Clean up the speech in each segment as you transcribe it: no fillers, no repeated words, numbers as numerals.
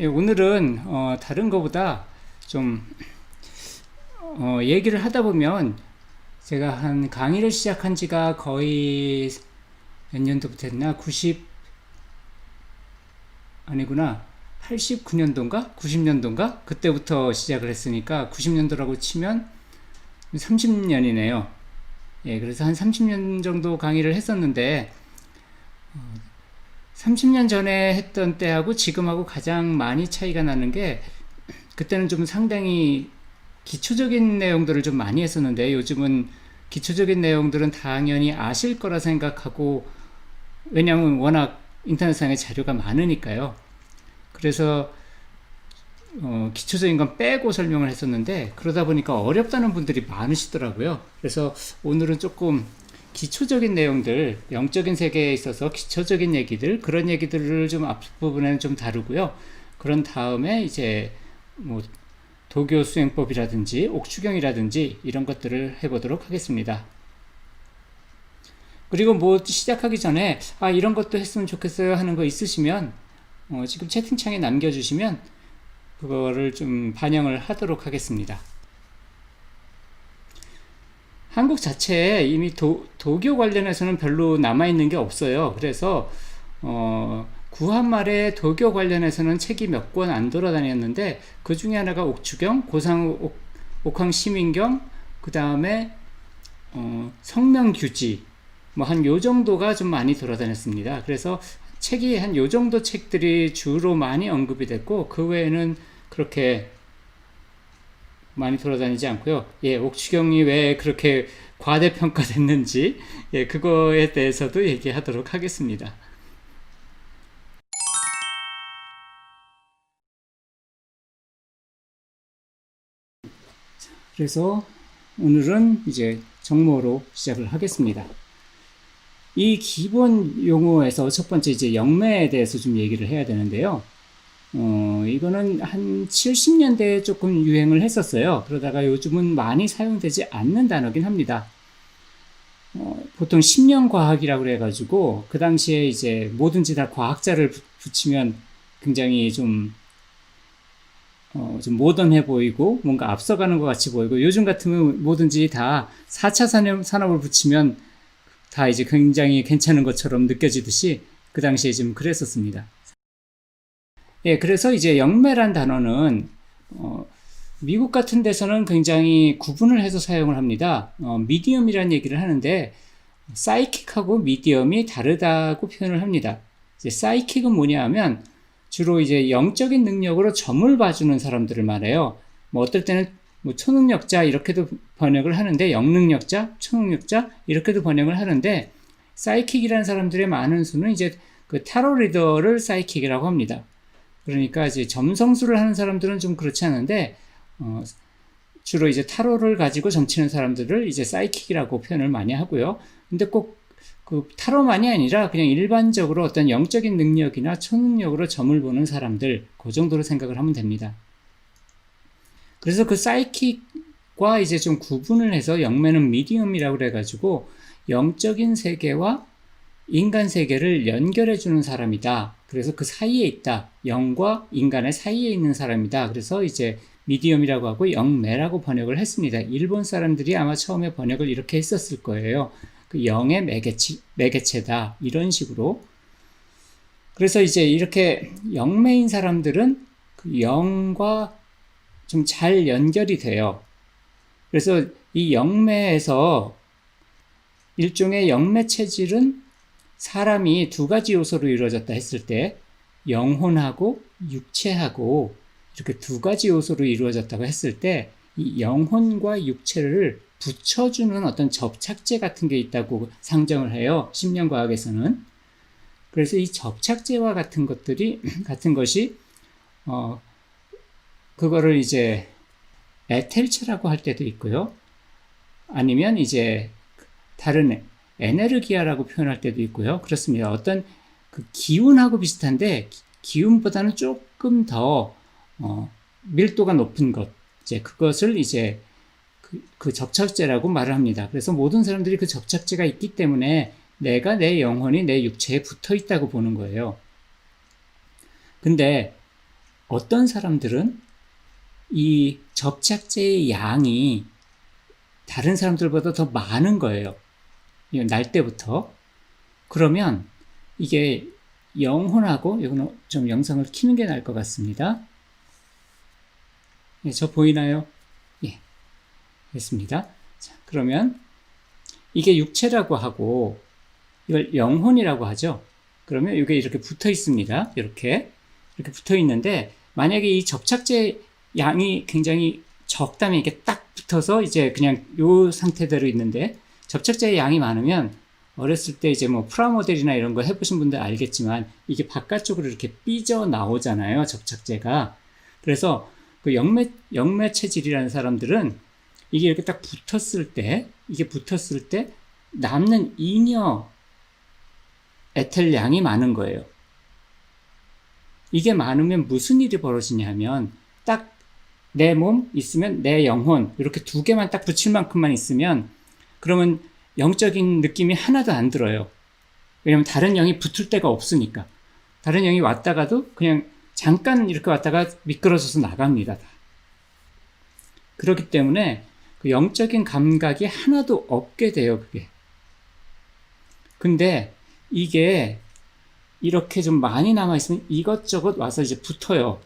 예, 오늘은 다른 것보다 좀 얘기를 하다 보면 제가 한 강의를 시작한 지가 거의 몇 년도부터 했나? 90 아니구나. 89년도인가? 90년도인가? 그때부터 시작을 했으니까 90년도라고 치면 30년이네요. 예, 그래서 한 30년 정도 강의를 했었는데 30년 전에 했던 때하고 지금하고 가장 많이 차이가 나는 게 그때는 좀 상당히 기초적인 내용들을 좀 많이 했었는데 요즘은 기초적인 내용들은 당연히 아실 거라 생각하고 왜냐하면 워낙 인터넷상에 자료가 많으니까요. 그래서 기초적인 건 빼고 설명을 했었는데 그러다 보니까 어렵다는 분들이 많으시더라고요. 그래서 오늘은 조금 기초적인 내용들, 영적인 세계에 있어서 기초적인 얘기들, 그런 얘기들을 좀 앞부분에는 좀 다루고요. 그런 다음에 이제 뭐 도교 수행법이라든지 옥추경이라든지 이런 것들을 해보도록 하겠습니다. 그리고 뭐 시작하기 전에 이런 것도 했으면 좋겠어요 하는 거 있으시면 지금 채팅창에 남겨주시면 그거를 좀 반영을 하도록 하겠습니다. 한국 자체에 이미 도교 관련해서는 별로 남아있는 게 없어요. 그래서 구한말에 도교 관련해서는 책이 몇 권 안 돌아다녔는데 그 중에 하나가 옥추경, 옥황시민경, 그 다음에 성명규지 뭐 한 요 정도가 좀 많이 돌아다녔습니다. 그래서 책이 한 요 정도 책들이 주로 많이 언급이 됐고 그 외에는 그렇게 많이 돌아다니지 않고요. 예, 옥추경이 왜 그렇게 과대평가됐는지 예, 그거에 대해서도 얘기하도록 하겠습니다. 그래서 오늘은 이제 정모로 시작을 하겠습니다. 이 기본 용어에서 첫 번째 이제 영매에 대해서 좀 얘기를 해야 되는데요. 이거는 한 70년대에 조금 유행을 했었어요. 그러다가 요즘은 많이 사용되지 않는 단어긴 합니다. 보통 심령과학이라고 그래가지고 그 당시에 이제 뭐든지 다 과학자를 붙이면 굉장히 좀 모던해 보이고 뭔가 앞서가는 것 같이 보이고 요즘 같으면 뭐든지 다 4차 산업을 붙이면 다 이제 굉장히 괜찮은 것처럼 느껴지듯이 그 당시에 좀 그랬었습니다. 예, 그래서 이제 영매란 단어는 미국 같은 데서는 굉장히 구분을 해서 사용을 합니다. 미디엄이라는 얘기를 하는데 사이킥하고 미디엄이 다르다고 표현을 합니다. 이제 사이킥은 뭐냐 하면 주로 이제 영적인 능력으로 점을 봐주는 사람들을 말해요. 뭐 어떨 때는 뭐 초능력자 이렇게도 번역을 하는데 영능력자, 초능력자 이렇게도 번역을 하는데 사이킥이라는 사람들의 많은 수는 이제 그 타로 리더를 사이킥이라고 합니다. 그러니까 이제 점성술을 하는 사람들은 좀 그렇지 않은데 주로 이제 타로를 가지고 점치는 사람들을 이제 사이킥이라고 표현을 많이 하고요. 근데 꼭 그 타로만이 아니라 그냥 일반적으로 어떤 영적인 능력이나 초능력으로 점을 보는 사람들 그 정도로 생각을 하면 됩니다. 그래서 그 사이킥과 이제 좀 구분을 해서 영매는 미디엄이라고 그래가지고 영적인 세계와 인간 세계를 연결해주는 사람이다. 그래서 그 사이에 있다. 영과 인간의 사이에 있는 사람이다. 그래서 이제 미디엄이라고 하고 영매라고 번역을 했습니다. 일본 사람들이 아마 처음에 번역을 이렇게 했었을 거예요. 그 영의 매개체다. 이런 식으로. 그래서 이제 이렇게 영매인 사람들은 그 영과 좀 잘 연결이 돼요. 그래서 이 영매에서 일종의 영매 체질은 사람이 두 가지 요소로 이루어졌다 했을 때 영혼하고 육체하고 이렇게 두 가지 요소로 이루어졌다고 했을 때 이 영혼과 육체를 붙여주는 어떤 접착제 같은 게 있다고 상정을 해요. 심령과학에서는. 그래서 이 접착제와 같은 것들이 같은 것이 그거를 이제 에텔체라고 할 때도 있고요. 아니면 이제 다른 에네르기아라고 표현할 때도 있고요. 그렇습니다. 어떤 그 기운하고 비슷한데 기운보다는 조금 더 밀도가 높은 것, 이제 그것을 이제 그 접착제라고 말을 합니다. 그래서 모든 사람들이 그 접착제가 있기 때문에 내가 내 영혼이 내 육체에 붙어 있다고 보는 거예요. 근데 어떤 사람들은 이 접착제의 양이 다른 사람들보다 더 많은 거예요. 날 때부터. 그러면 이게 영혼하고, 이거는 좀 영상을 켜는 게 나을 것 같습니다. 예, 저 보이나요? 예, 됐습니다. 자, 그러면 이게 육체라고 하고 이걸 영혼이라고 하죠. 그러면 이게 이렇게 붙어 있습니다. 이렇게 붙어 있는데, 만약에 이 접착제 양이 굉장히 적다면 이게 딱 붙어서 이제 그냥 요 상태대로 있는데, 접착제의 양이 많으면 어렸을 때 이제 뭐 프라모델이나 이런 거 해보신 분들 알겠지만 이게 바깥쪽으로 이렇게 삐져 나오잖아요, 접착제가. 그래서 그 영매 체질이라는 사람들은 이게 이렇게 딱 붙었을 때, 남는 잉여 에텔 양이 많은 거예요. 이게 많으면 무슨 일이 벌어지냐면, 딱 내 몸 있으면 내 영혼, 이렇게 두 개만 딱 붙일 만큼만 있으면, 그러면 영적인 느낌이 하나도 안 들어요. 왜냐면 다른 영이 붙을 데가 없으니까. 다른 영이 왔다가도 그냥 잠깐 이렇게 왔다가 미끄러져서 나갑니다. 그렇기 때문에 그 영적인 감각이 하나도 없게 돼요, 그게. 근데 이게 이렇게 좀 많이 남아있으면 이것저것 와서 이제 붙어요.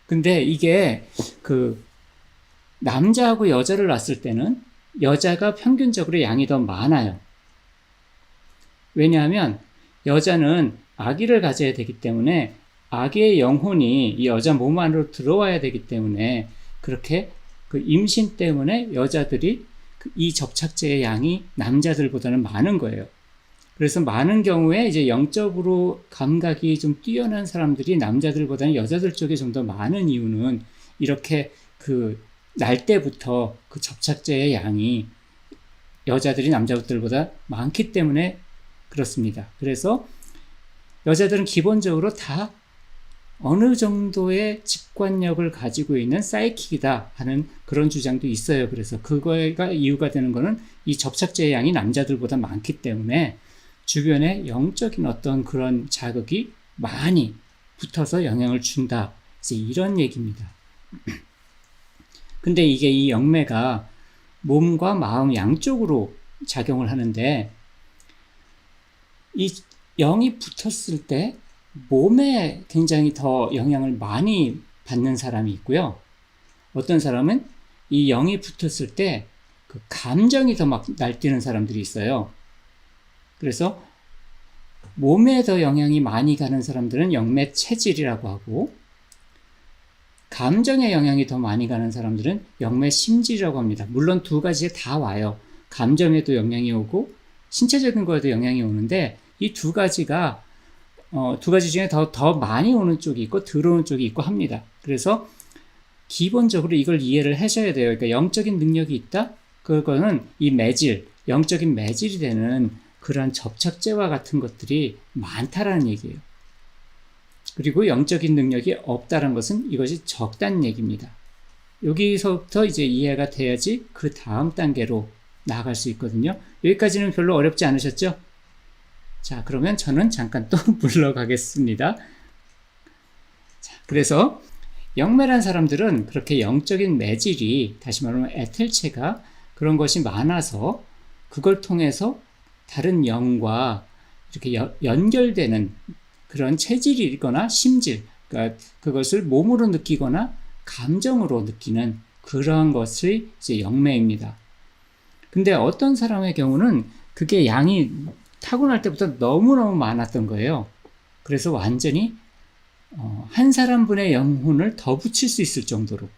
근데 이게 그 남자하고 여자를 놨을 때는 여자가 평균적으로 양이 더 많아요. 왜냐하면 여자는 아기를 가져야 되기 때문에 아기의 영혼이 이 여자 몸 안으로 들어와야 되기 때문에, 그렇게 그 임신 때문에 여자들이 이 접착제의 양이 남자들보다는 많은 거예요. 그래서 많은 경우에 이제 영적으로 감각이 좀 뛰어난 사람들이 남자들보다는 여자들 쪽에 좀 더 많은 이유는, 이렇게 그 날 때부터 그 접착제의 양이 여자들이 남자들보다 많기 때문에 그렇습니다. 그래서 여자들은 기본적으로 다 어느 정도의 직관력을 가지고 있는 사이킥이다 하는 그런 주장도 있어요. 그래서 그거가 이유가 되는 거는 이 접착제의 양이 남자들보다 많기 때문에 주변에 영적인 어떤 그런 자극이 많이 붙어서 영향을 준다, 이제 이런 얘기입니다. 근데 이게 이 영매가 몸과 마음 양쪽으로 작용을 하는데, 이 영이 붙었을 때 몸에 굉장히 더 영향을 많이 받는 사람이 있고요. 어떤 사람은 이 영이 붙었을 때 그 감정이 더 막 날뛰는 사람들이 있어요. 그래서 몸에 더 영향이 많이 가는 사람들은 영매 체질이라고 하고, 감정에 영향이 더 많이 가는 사람들은 영매 심질이라고 합니다. 물론 두 가지에 다 와요. 감정에도 영향이 오고 신체적인 거에도 영향이 오는데, 이 두 가지가 두 가지 중에 더 많이 오는 쪽이 있고 들어오는 쪽이 있고 합니다. 그래서 기본적으로 이걸 이해를 하셔야 돼요. 그러니까 영적인 능력이 있다? 그거는 이 매질, 영적인 매질이 되는 그러한 접착제와 같은 것들이 많다라는 얘기예요. 그리고 영적인 능력이 없다는 것은 이것이 적다는 얘기입니다. 여기서부터 이제 이해가 돼야지 그 다음 단계로 나아갈 수 있거든요. 여기까지는 별로 어렵지 않으셨죠? 자, 그러면 저는 잠깐 또 물러가겠습니다. 자, 그래서 영매란 사람들은 그렇게 영적인 매질이, 다시 말하면 에텔체가 그런 것이 많아서 그걸 통해서 다른 영과 이렇게 연결되는 그런 체질이거나 심질, 그러니까 그것을 몸으로 느끼거나 감정으로 느끼는 그러한 것이 이제 영매입니다. 근데 어떤 사람의 경우는 그게 양이 타고날 때부터 너무너무 많았던 거예요. 그래서 완전히 한 사람분의 영혼을 더 붙일 수 있을 정도로.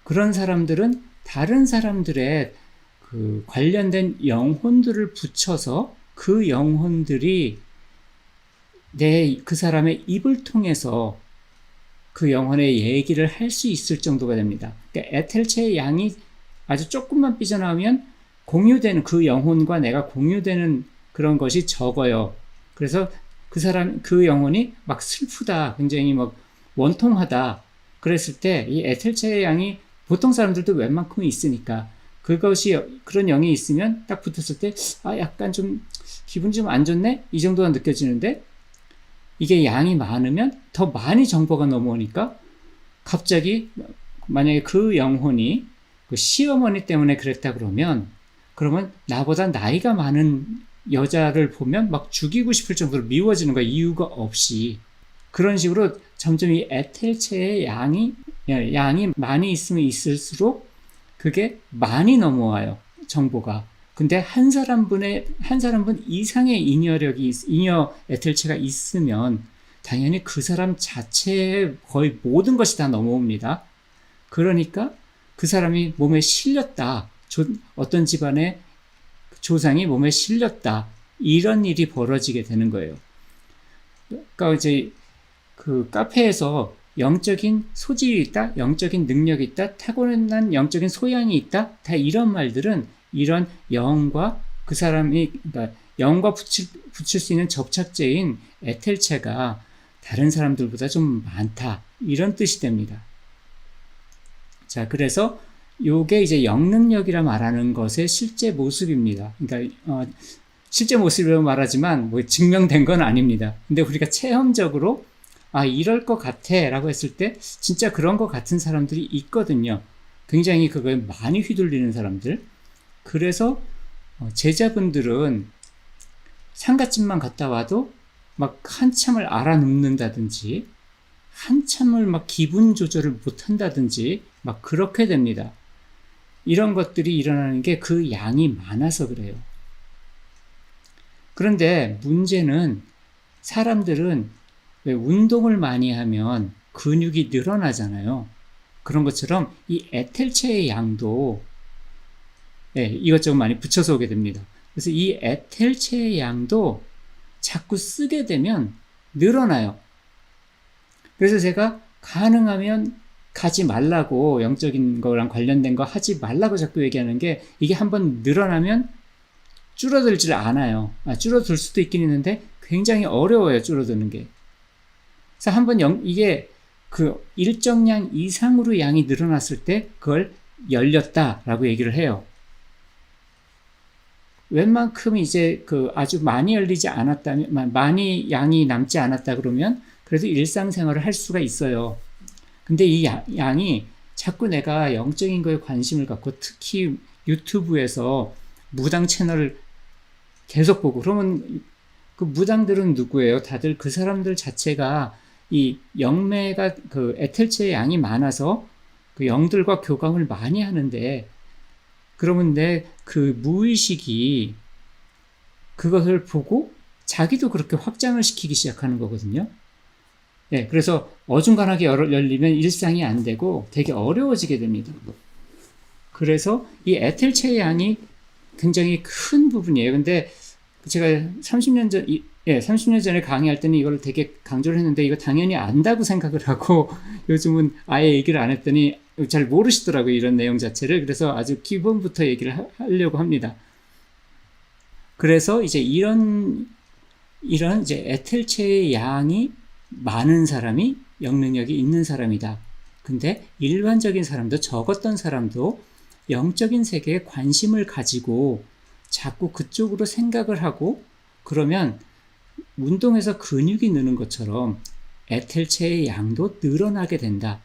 그런 사람들은 다른 사람들의 그 관련된 영혼들을 붙여서 그 영혼들이 그 사람의 입을 통해서 그 영혼의 얘기를 할 수 있을 정도가 됩니다. 그러니까 에텔체의 양이 아주 조금만 삐져나오면 공유되는, 그 영혼과 내가 공유되는 그런 것이 적어요. 그래서 그 영혼이 막 슬프다, 굉장히 막 원통하다 그랬을 때 이 에텔체의 양이 보통 사람들도 웬만큼은 있으니까 그런 영이 있으면 딱 붙었을 때 약간 좀 기분 좀 안 좋네? 이 정도가 느껴지는데, 이게 양이 많으면 더 많이 정보가 넘어오니까 갑자기 만약에 그 영혼이 그 시어머니 때문에 그랬다 그러면 나보다 나이가 많은 여자를 보면 막 죽이고 싶을 정도로 미워지는 거야. 이유가 없이. 그런 식으로 점점 이 에텔체의 양이 많이 있으면 있을수록 그게 많이 넘어와요. 정보가. 근데 한 사람분 이상의 잉여 에텔체가 있으면 당연히 그 사람 자체의 거의 모든 것이 다 넘어옵니다. 그러니까 그 사람이 몸에 실렸다. 어떤 집안의 조상이 몸에 실렸다. 이런 일이 벌어지게 되는 거예요. 그러니까 이제 그 카페에서 영적인 소질이 있다, 영적인 능력이 있다, 타고난 영적인 소양이 있다, 다 이런 말들은 이런 영과 그 사람이, 그러니까 영과 붙일 수 있는 접착제인 에텔체가 다른 사람들보다 좀 많다. 이런 뜻이 됩니다. 자, 그래서 요게 이제 영능력이라 말하는 것의 실제 모습입니다. 그러니까, 실제 모습이라고 말하지만 뭐 증명된 건 아닙니다. 근데 우리가 체험적으로 이럴 것 같아 라고 했을 때 진짜 그런 것 같은 사람들이 있거든요. 굉장히 그거에 많이 휘둘리는 사람들. 그래서 제자분들은 상갓집만 갔다 와도 막 한참을 알아눕는다든지 한참을 막 기분 조절을 못 한다든지 막 그렇게 됩니다. 이런 것들이 일어나는 게 그 양이 많아서 그래요. 그런데 문제는 사람들은 왜 운동을 많이 하면 근육이 늘어나잖아요. 그런 것처럼 이 에텔체의 양도 이것저것 많이 붙여서 오게 됩니다. 그래서 이 에텔체의 양도 자꾸 쓰게 되면 늘어나요. 그래서 제가 가능하면 가지 말라고, 영적인 거랑 관련된 거 하지 말라고 자꾸 얘기하는 게, 이게 한번 늘어나면 줄어들질 않아요. 줄어들 수도 있긴 있는데 굉장히 어려워요, 줄어드는 게. 그래서 한번 이게 그 일정량 이상으로 양이 늘어났을 때 그걸 열렸다라고 얘기를 해요. 웬만큼 이제 그 아주 많이 열리지 않았다면, 많이 양이 남지 않았다 그러면 그래도 일상생활을 할 수가 있어요. 근데 이 양이 자꾸 내가 영적인 거에 관심을 갖고 특히 유튜브에서 무당 채널을 계속 보고, 그러면 그 무당들은 누구예요? 다들 그 사람들 자체가 이 영매가 그 에텔체의 양이 많아서 그 영들과 교감을 많이 하는데, 그러면 내 그 무의식이 그것을 보고 자기도 그렇게 확장을 시키기 시작하는 거거든요. 그래서 어중간하게 열리면 일상이 안 되고 되게 어려워지게 됩니다. 그래서 이 에텔체의 양이 굉장히 큰 부분이에요. 근데 제가 30년 전에 강의할 때는 이걸 되게 강조를 했는데 이거 당연히 안다고 생각을 하고 요즘은 아예 얘기를 안 했더니 잘 모르시더라고요, 이런 내용 자체를. 그래서 아주 기본부터 얘기를 하려고 합니다. 그래서 이제 이런 이제 에텔체의 양이 많은 사람이 영능력이 있는 사람이다. 근데 일반적인 사람도, 적었던 사람도 영적인 세계에 관심을 가지고 자꾸 그쪽으로 생각을 하고 그러면 운동에서 근육이 느는 것처럼 에텔체의 양도 늘어나게 된다.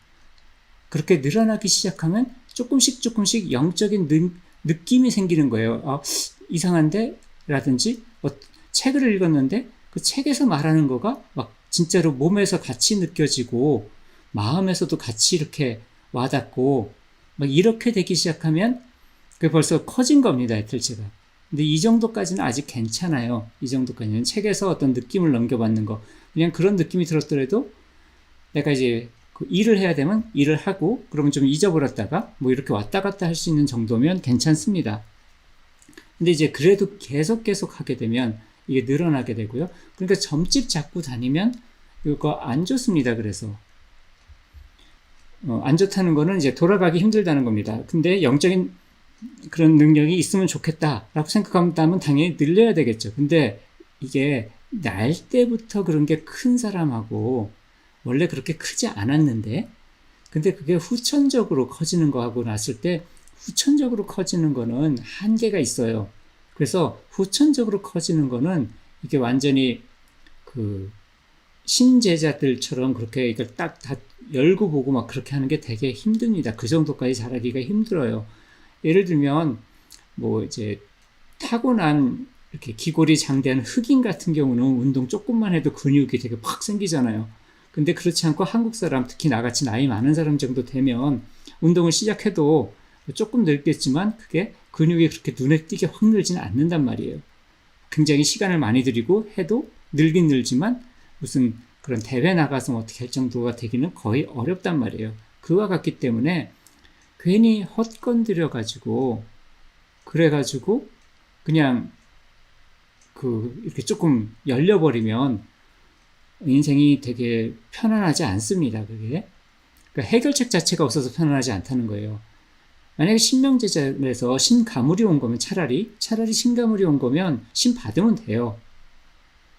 그렇게 늘어나기 시작하면 조금씩 영적인 느낌이 생기는 거예요. 이상한데? 라든지 책을 읽었는데 그 책에서 말하는 거가 막 진짜로 몸에서 같이 느껴지고 마음에서도 같이 이렇게 와닿고 막 이렇게 되기 시작하면 그게 벌써 커진 겁니다, 에텔체가. 근데 이 정도까지는 아직 괜찮아요. 이 정도까지는 책에서 어떤 느낌을 넘겨받는 거, 그냥 그런 느낌이 들었더라도 내가 이제 그 일을 해야 되면 일을 하고 그러면 좀 잊어버렸다가 뭐 이렇게 왔다 갔다 할 수 있는 정도면 괜찮습니다. 근데 이제 그래도 계속 하게 되면 이게 늘어나게 되고요. 그러니까 점집 잡고 다니면 이거 안 좋습니다. 그래서 안 좋다는 거는 이제 돌아가기 힘들다는 겁니다. 근데 영적인 그런 능력이 있으면 좋겠다라고 생각한다면 당연히 늘려야 되겠죠. 근데 이게 날 때부터 그런 게 큰 사람하고 원래 그렇게 크지 않았는데, 근데 그게 후천적으로 커지는 거하고 났을 때 후천적으로 커지는 거는 한계가 있어요. 그래서 후천적으로 커지는 거는 이게 완전히 그 신제자들처럼 그렇게 이걸 딱 다 열고 보고 막 그렇게 하는 게 되게 힘듭니다. 그 정도까지 잘하기가 힘들어요. 예를 들면 뭐 이제 타고난 이렇게 기골이 장대한 흑인 같은 경우는 운동 조금만 해도 근육이 되게 팍 생기잖아요. 근데 그렇지 않고 한국 사람, 특히 나같이 나이 많은 사람 정도 되면 운동을 시작해도 조금 늙겠지만 그게 근육이 그렇게 눈에 띄게 확 늘지는 않는단 말이에요. 굉장히 시간을 많이 들이고 해도 늘긴 늘지만 무슨 그런 대회 나가서 어떻게 할 정도가 되기는 거의 어렵단 말이에요. 그와 같기 때문에 괜히 헛건드려가지고 그래가지고 그냥 이렇게 조금 열려버리면 인생이 되게 편안하지 않습니다. 그게. 그러니까 해결책 자체가 없어서 편안하지 않다는 거예요. 만약에 신명제자에서 신가물이 온 거면 차라리 신가물이 온 거면 신 받으면 돼요.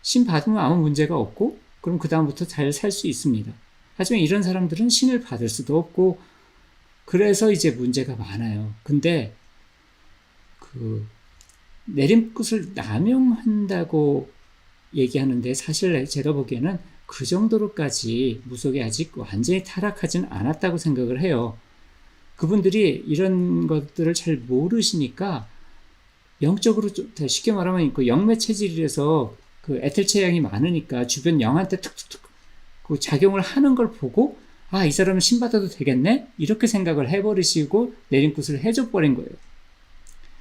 신 받으면 아무 문제가 없고 그럼 그 다음부터 잘 살 수 있습니다. 하지만 이런 사람들은 신을 받을 수도 없고 그래서 이제 문제가 많아요. 근데 내림굿을 남용한다고 얘기하는데 사실 제가 보기에는 그 정도로까지 무속이 아직 완전히 타락하진 않았다고 생각을 해요. 그분들이 이런 것들을 잘 모르시니까 영적으로 쉽게 말하면 그 영매 체질이라서 그 에텔체량이 많으니까 주변 영한테 툭툭툭 그 작용을 하는 걸 보고 이 사람은 신받아도 되겠네? 이렇게 생각을 해버리시고 내림굿을 해줘 버린 거예요.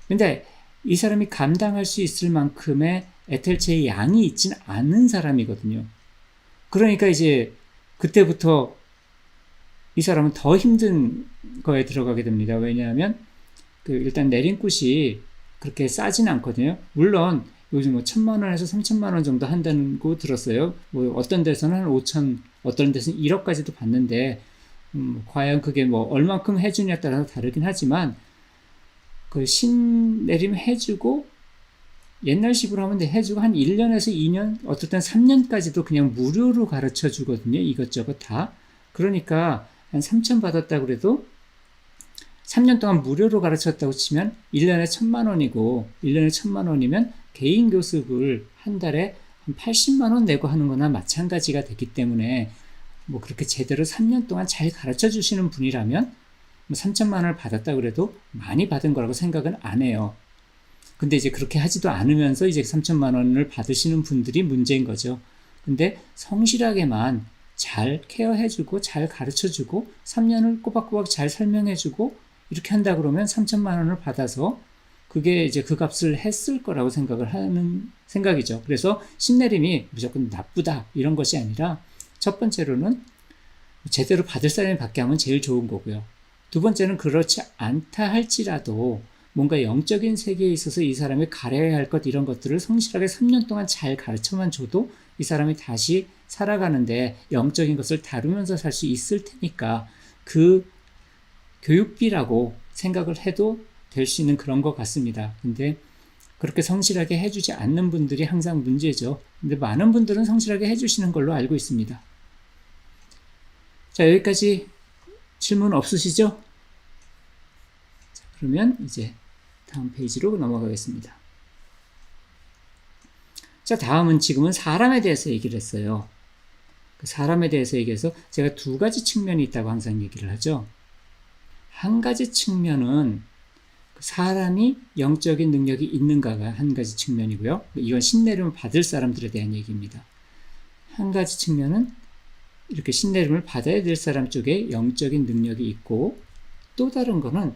근데 이 사람이 감당할 수 있을 만큼의 에텔체의 양이 있진 않은 사람이거든요. 그러니까 이제 그때부터 이 사람은 더 힘든 거에 들어가게 됩니다. 왜냐하면 일단 내림굿이 그렇게 싸진 않거든요. 물론 요즘 1,000만 원에서 3,000만 원 정도 한다는 거 들었어요. 뭐 어떤 데서는 한 5천, 어떤 데서는 1억까지도 받는데 과연 그게 뭐 얼만큼 해주냐에 따라서 다르긴 하지만 그 신내림 해주고 옛날식으로 하면 해주고 한 1년에서 2년, 어떨 땐 3년까지도 그냥 무료로 가르쳐 주거든요. 이것저것 다. 그러니까 한 3천 받았다 그래도 3년 동안 무료로 가르쳤다고 치면 1년에 1,000만 원이고 1년에 1,000만 원이면 개인 교습을 한 달에 한 80만 원 내고 하는 거나 마찬가지가 됐기 때문에 뭐 그렇게 제대로 3년 동안 잘 가르쳐 주시는 분이라면 3천만 원을 받았다 그래도 많이 받은 거라고 생각은 안 해요. 근데 이제 그렇게 하지도 않으면서 이제 3천만 원을 받으시는 분들이 문제인 거죠. 근데 성실하게만 잘 케어해주고 잘 가르쳐주고 3년을 꼬박꼬박 잘 설명해주고 이렇게 한다 그러면 3천만 원을 받아서 그게 이제 그 값을 했을 거라고 생각을 하는 생각이죠. 그래서 신내림이 무조건 나쁘다 이런 것이 아니라 첫 번째로는 제대로 받을 사람이 받게 하면 제일 좋은 거고요. 두 번째는 그렇지 않다 할지라도 뭔가 영적인 세계에 있어서 이 사람이 가려야 할 것 이런 것들을 성실하게 3년 동안 잘 가르쳐만 줘도 이 사람이 다시 살아가는데 영적인 것을 다루면서 살 수 있을 테니까 그 교육비라고 생각을 해도 될 수 있는 그런 것 같습니다. 근데 그렇게 성실하게 해주지 않는 분들이 항상 문제죠. 근데 많은 분들은 성실하게 해주시는 걸로 알고 있습니다. 자, 여기까지 질문 없으시죠? 자, 그러면 이제 다음 페이지로 넘어가겠습니다. 자, 다음은 지금은 사람에 대해서 얘기를 했어요. 그 사람에 대해서 얘기해서 제가 두 가지 측면이 있다고 항상 얘기를 하죠. 한 가지 측면은 사람이 영적인 능력이 있는가가 한 가지 측면이고요. 이건 신내림을 받을 사람들에 대한 얘기입니다. 한 가지 측면은 이렇게 신내림을 받아야 될 사람 쪽에 영적인 능력이 있고 또 다른 거는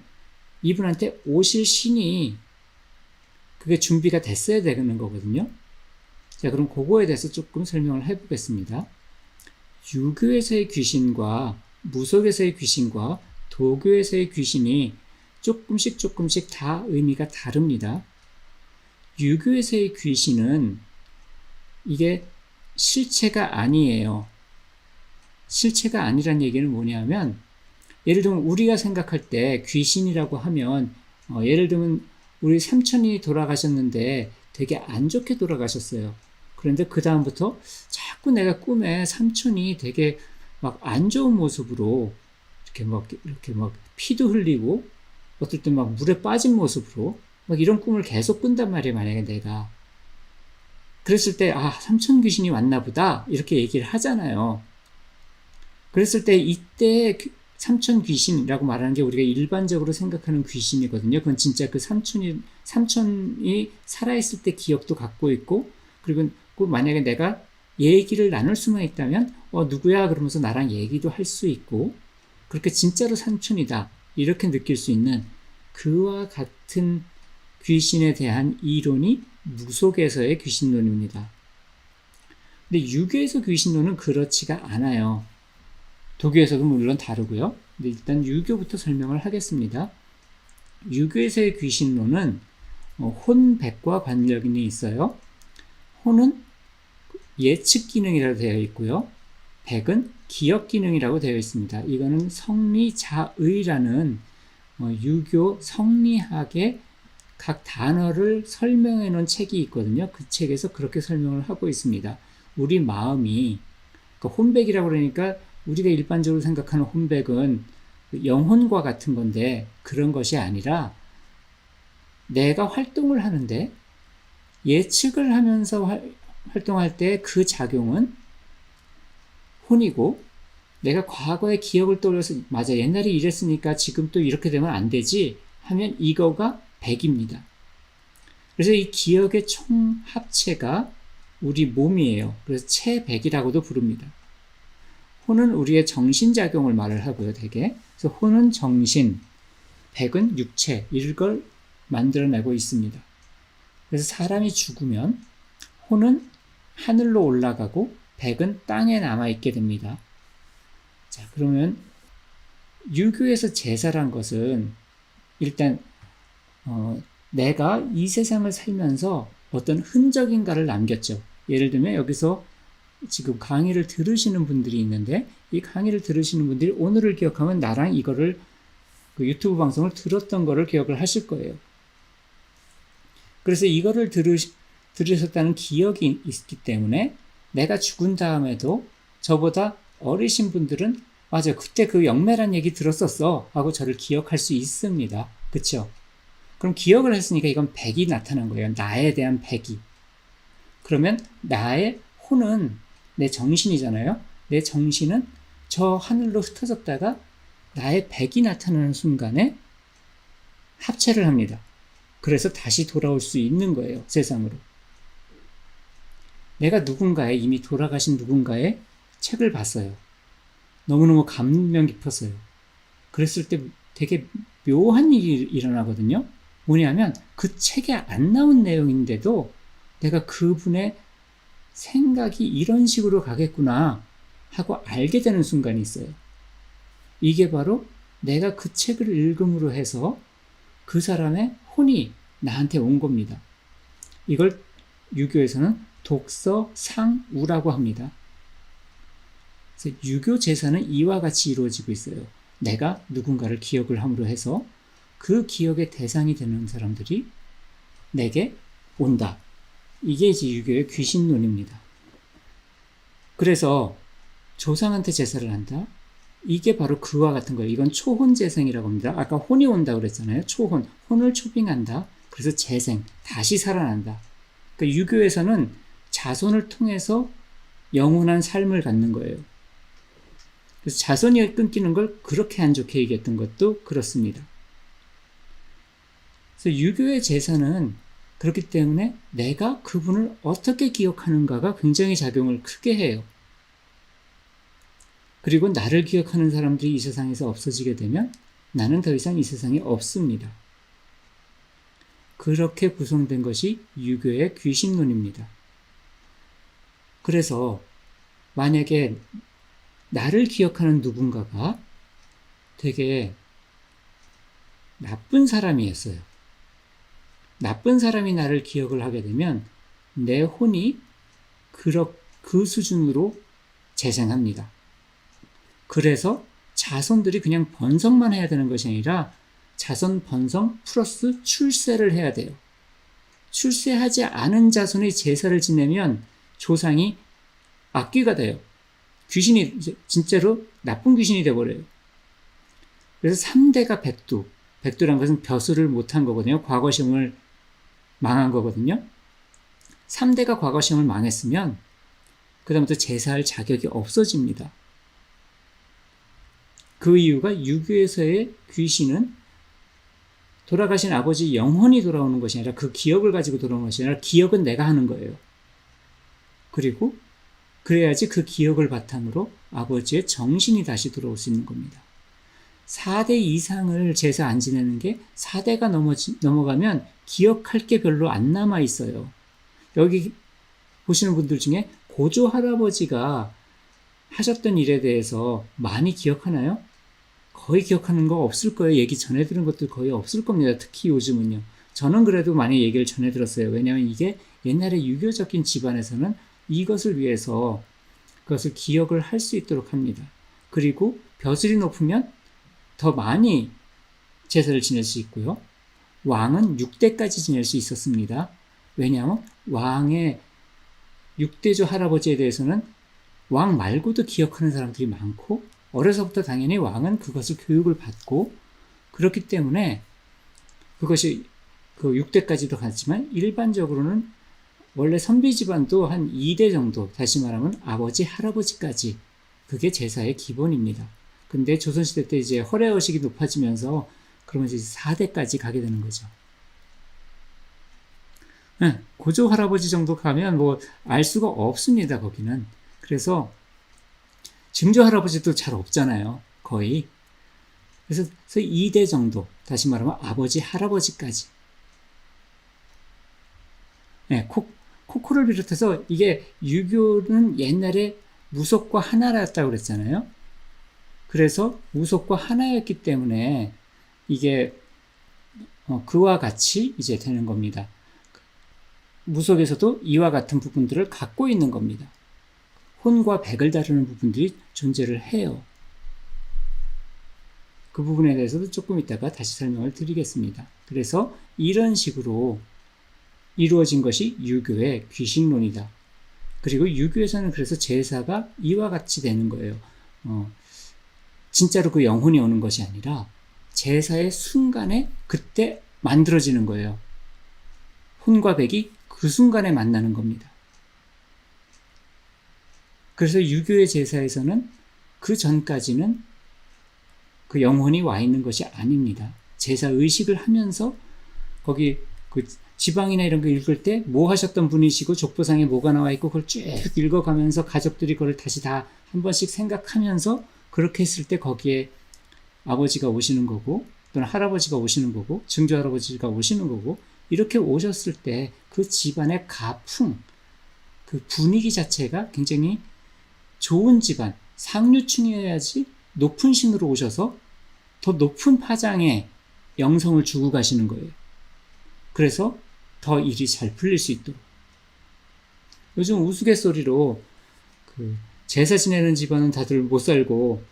이분한테 오실 신이 그게 준비가 됐어야 되는 거거든요. 자, 그럼 그거에 대해서 조금 설명을 해보겠습니다. 유교에서의 귀신과 무속에서의 귀신과 도교에서의 귀신이 조금씩 다 의미가 다릅니다. 유교에서의 귀신은 이게 실체가 아니에요. 실체가 아니란 얘기는 뭐냐면 예를 들면 우리가 생각할 때 귀신이라고 하면 예를 들면 우리 삼촌이 돌아가셨는데 되게 안 좋게 돌아가셨어요. 그런데 그 다음부터 자꾸 내가 꿈에 삼촌이 되게 막 안 좋은 모습으로 이렇게 막 피도 흘리고 어떨 때 막 물에 빠진 모습으로 막 이런 꿈을 계속 꾼단 말이에요. 만약에 내가 그랬을 때, 삼천 귀신이 왔나 보다. 이렇게 얘기를 하잖아요. 그랬을 때 이때 삼천 귀신이라고 말하는 게 우리가 일반적으로 생각하는 귀신이거든요. 그건 진짜 그 삼촌이 살아있을 때 기억도 갖고 있고, 그리고 만약에 내가 얘기를 나눌 수만 있다면, 누구야? 그러면서 나랑 얘기도 할 수 있고, 그렇게 진짜로 삼촌이다. 이렇게 느낄 수 있는 그와 같은 귀신에 대한 이론이 무속에서의 귀신론입니다. 근데 유교에서 귀신론은 그렇지가 않아요. 도교에서도 물론 다르고요. 근데 일단 유교부터 설명을 하겠습니다. 유교에서의 귀신론은 혼백과 관련이 있어요. 혼은 예측 기능이라고 되어 있고요. 백은 기억 기능이라고 되어 있습니다. 이거는 성리자의라는 유교 성리학의 각 단어를 설명해 놓은 책이 있거든요. 그 책에서 그렇게 설명을 하고 있습니다. 우리 마음이, 혼백이라고 그러니까 우리가 일반적으로 생각하는 혼백은 영혼과 같은 건데 그런 것이 아니라 내가 활동을 하는데 예측을 하면서 활동할 때 그 작용은 혼이고, 내가 과거의 기억을 떠올려서 맞아 옛날에 이랬으니까 지금 또 이렇게 되면 안 되지 하면 이거가 백입니다. 그래서 이 기억의 총 합체가 우리 몸이에요. 그래서 체백이라고도 부릅니다. 혼은 우리의 정신작용을 말을 하고요, 되게. 그래서 혼은 정신, 백은 육체, 이걸 만들어내고 있습니다. 그래서 사람이 죽으면 혼은 하늘로 올라가고 백은 땅에 남아있게 됩니다. 자, 그러면 유교에서 제사란 것은 일단 내가 이 세상을 살면서 어떤 흔적인가를 남겼죠. 예를 들면 여기서 지금 강의를 들으시는 분들이 있는데 이 강의를 들으시는 분들이 오늘을 기억하면 나랑 이거를 그 유튜브 방송을 들었던 거를 기억을 하실 거예요. 그래서 이거를 들으셨다는 기억이 있기 때문에 내가 죽은 다음에도 저보다 어리신 분들은 맞아 그때 그 영매란 얘기 들었었어 하고 저를 기억할 수 있습니다. 그쵸? 그럼 기억을 했으니까 이건 백이 나타난 거예요. 나에 대한 백이. 그러면 나의 혼은 내 정신이잖아요. 내 정신은 저 하늘로 흩어졌다가 나의 백이 나타나는 순간에 합체를 합니다. 그래서 다시 돌아올 수 있는 거예요. 세상으로. 내가 누군가의 이미 돌아가신 누군가의 책을 봤어요. 너무너무 감명 깊었어요. 그랬을 때 되게 묘한 일이 일어나거든요. 뭐냐면 그 책에 안 나온 내용인데도 내가 그분의 생각이 이런 식으로 가겠구나 하고 알게 되는 순간이 있어요. 이게 바로 내가 그 책을 읽음으로 해서 그 사람의 혼이 나한테 온 겁니다. 이걸 유교에서는 독서상우라고 합니다. 그래서 유교 제사는 이와 같이 이루어지고 있어요. 내가 누군가를 기억을 함으로 해서 그 기억의 대상이 되는 사람들이 내게 온다. 이게 이제 유교의 귀신론입니다. 그래서 조상한테 제사를 한다. 이게 바로 그와 같은 거예요. 이건 초혼재생이라고 합니다. 아까 혼이 온다고 그랬잖아요. 초혼, 혼을 초빙한다. 그래서 재생, 다시 살아난다. 그러니까 유교에서는 자손을 통해서 영원한 삶을 갖는 거예요. 그래서 자손이 끊기는 걸 그렇게 안 좋게 얘기했던 것도 그렇습니다. 그래서 유교의 제사는 그렇기 때문에 내가 그분을 어떻게 기억하는가가 굉장히 작용을 크게 해요. 그리고 나를 기억하는 사람들이 이 세상에서 없어지게 되면 나는 더 이상 이 세상에 없습니다. 그렇게 구성된 것이 유교의 귀신론입니다. 그래서 만약에 나를 기억하는 누군가가 되게 나쁜 사람이었어요. 나쁜 사람이 나를 기억을 하게 되면 내 혼이 그 수준으로 재생합니다. 그래서 자손들이 그냥 번성만 해야 되는 것이 아니라 자손 번성 플러스 출세를 해야 돼요. 출세하지 않은 자손이 제사를 지내면 조상이 악귀가 돼요. 귀신이 진짜로 나쁜 귀신이 돼버려요. 그래서 3대가 백두. 백두란 것은 벼슬을 못한 거거든요. 과거 시험을 망한 거거든요. 3대가 과거 시험을 망했으면 그 다음부터 제사할 자격이 없어집니다. 그 이유가 유교에서의 귀신은 돌아가신 아버지 영혼이 돌아오는 것이 아니라 그 기억을 가지고 돌아오는 것이 아니라 기억은 내가 하는 거예요. 그리고 그래야지 그 기억을 바탕으로 아버지의 정신이 다시 돌아올 수 있는 겁니다. 4대 이상을 제사 안 지내는 게 4대가 넘어가면 기억할 게 별로 안 남아 있어요. 여기 보시는 분들 중에 고조 할아버지가 하셨던 일에 대해서 많이 기억하나요? 거의 기억하는 거 없을 거예요. 얘기 전해 들은 것들 거의 없을 겁니다. 특히 요즘은요. 저는 그래도 많이 얘기를 전해 들었어요. 왜냐하면 이게 옛날에 유교적인 집안에서는 이것을 위해서 그것을 기억을 할 수 있도록 합니다. 그리고 벼슬이 높으면 더 많이 제사를 지낼 수 있고요. 왕은 6대까지 지낼 수 있었습니다. 왜냐하면 왕의 6대조 할아버지에 대해서는 왕 말고도 기억하는 사람들이 많고 어려서부터 당연히 왕은 그것을 교육을 받고 그렇기 때문에 그것이 그 6대까지도 갔지만 일반적으로는 원래 선비 집안도 한 2대 정도, 다시 말하면 아버지, 할아버지까지 그게 제사의 기본입니다. 근데 조선시대 때 이제 허례의식이 높아지면서 그러면 이제 4대까지 가게 되는 거죠. 네, 고조 할아버지 정도 가면 뭐 알 수가 없습니다, 거기는. 그래서 증조 할아버지도 잘 없잖아요, 거의. 그래서 2대 정도, 다시 말하면 아버지, 할아버지까지. 네, 코코를 비롯해서 이게 유교는 옛날에 무속과 하나였다고 그랬잖아요. 그래서 무속과 하나였기 때문에 이게 그와 같이 이제 되는 겁니다. 무속에서도 이와 같은 부분들을 갖고 있는 겁니다. 혼과 백을 다루는 부분들이 존재를 해요. 그 부분에 대해서도 조금 이따가 다시 설명을 드리겠습니다. 그래서 이런 식으로 이루어진 것이 유교의 귀신론이다. 그리고 유교에서는 그래서 제사가 이와 같이 되는 거예요. 진짜로 그 영혼이 오는 것이 아니라 제사의 순간에 그때 만들어지는 거예요. 혼과 백이 그 순간에 만나는 겁니다. 그래서 유교의 제사에서는 그 전까지는 그 영혼이 와 있는 것이 아닙니다. 제사 의식을 하면서 거기 그 지방이나 이런 거 읽을 때 뭐 하셨던 분이시고 족보상에 뭐가 나와 있고 그걸 쭉 읽어가면서 가족들이 그걸 다시 다 한 번씩 생각하면서 그렇게 했을 때 거기에 아버지가 오시는 거고 또는 할아버지가 오시는 거고 증조 할아버지가 오시는 거고 이렇게 오셨을 때 그 집안의 가풍, 그 분위기 자체가 굉장히 좋은 집안, 상류층이어야지 높은 신으로 오셔서 더 높은 파장의 영성을 주고 가시는 거예요. 그래서 더 일이 잘 풀릴 수 있도록. 요즘 우스갯소리로 그 제사 지내는 집안은 다들 못 살고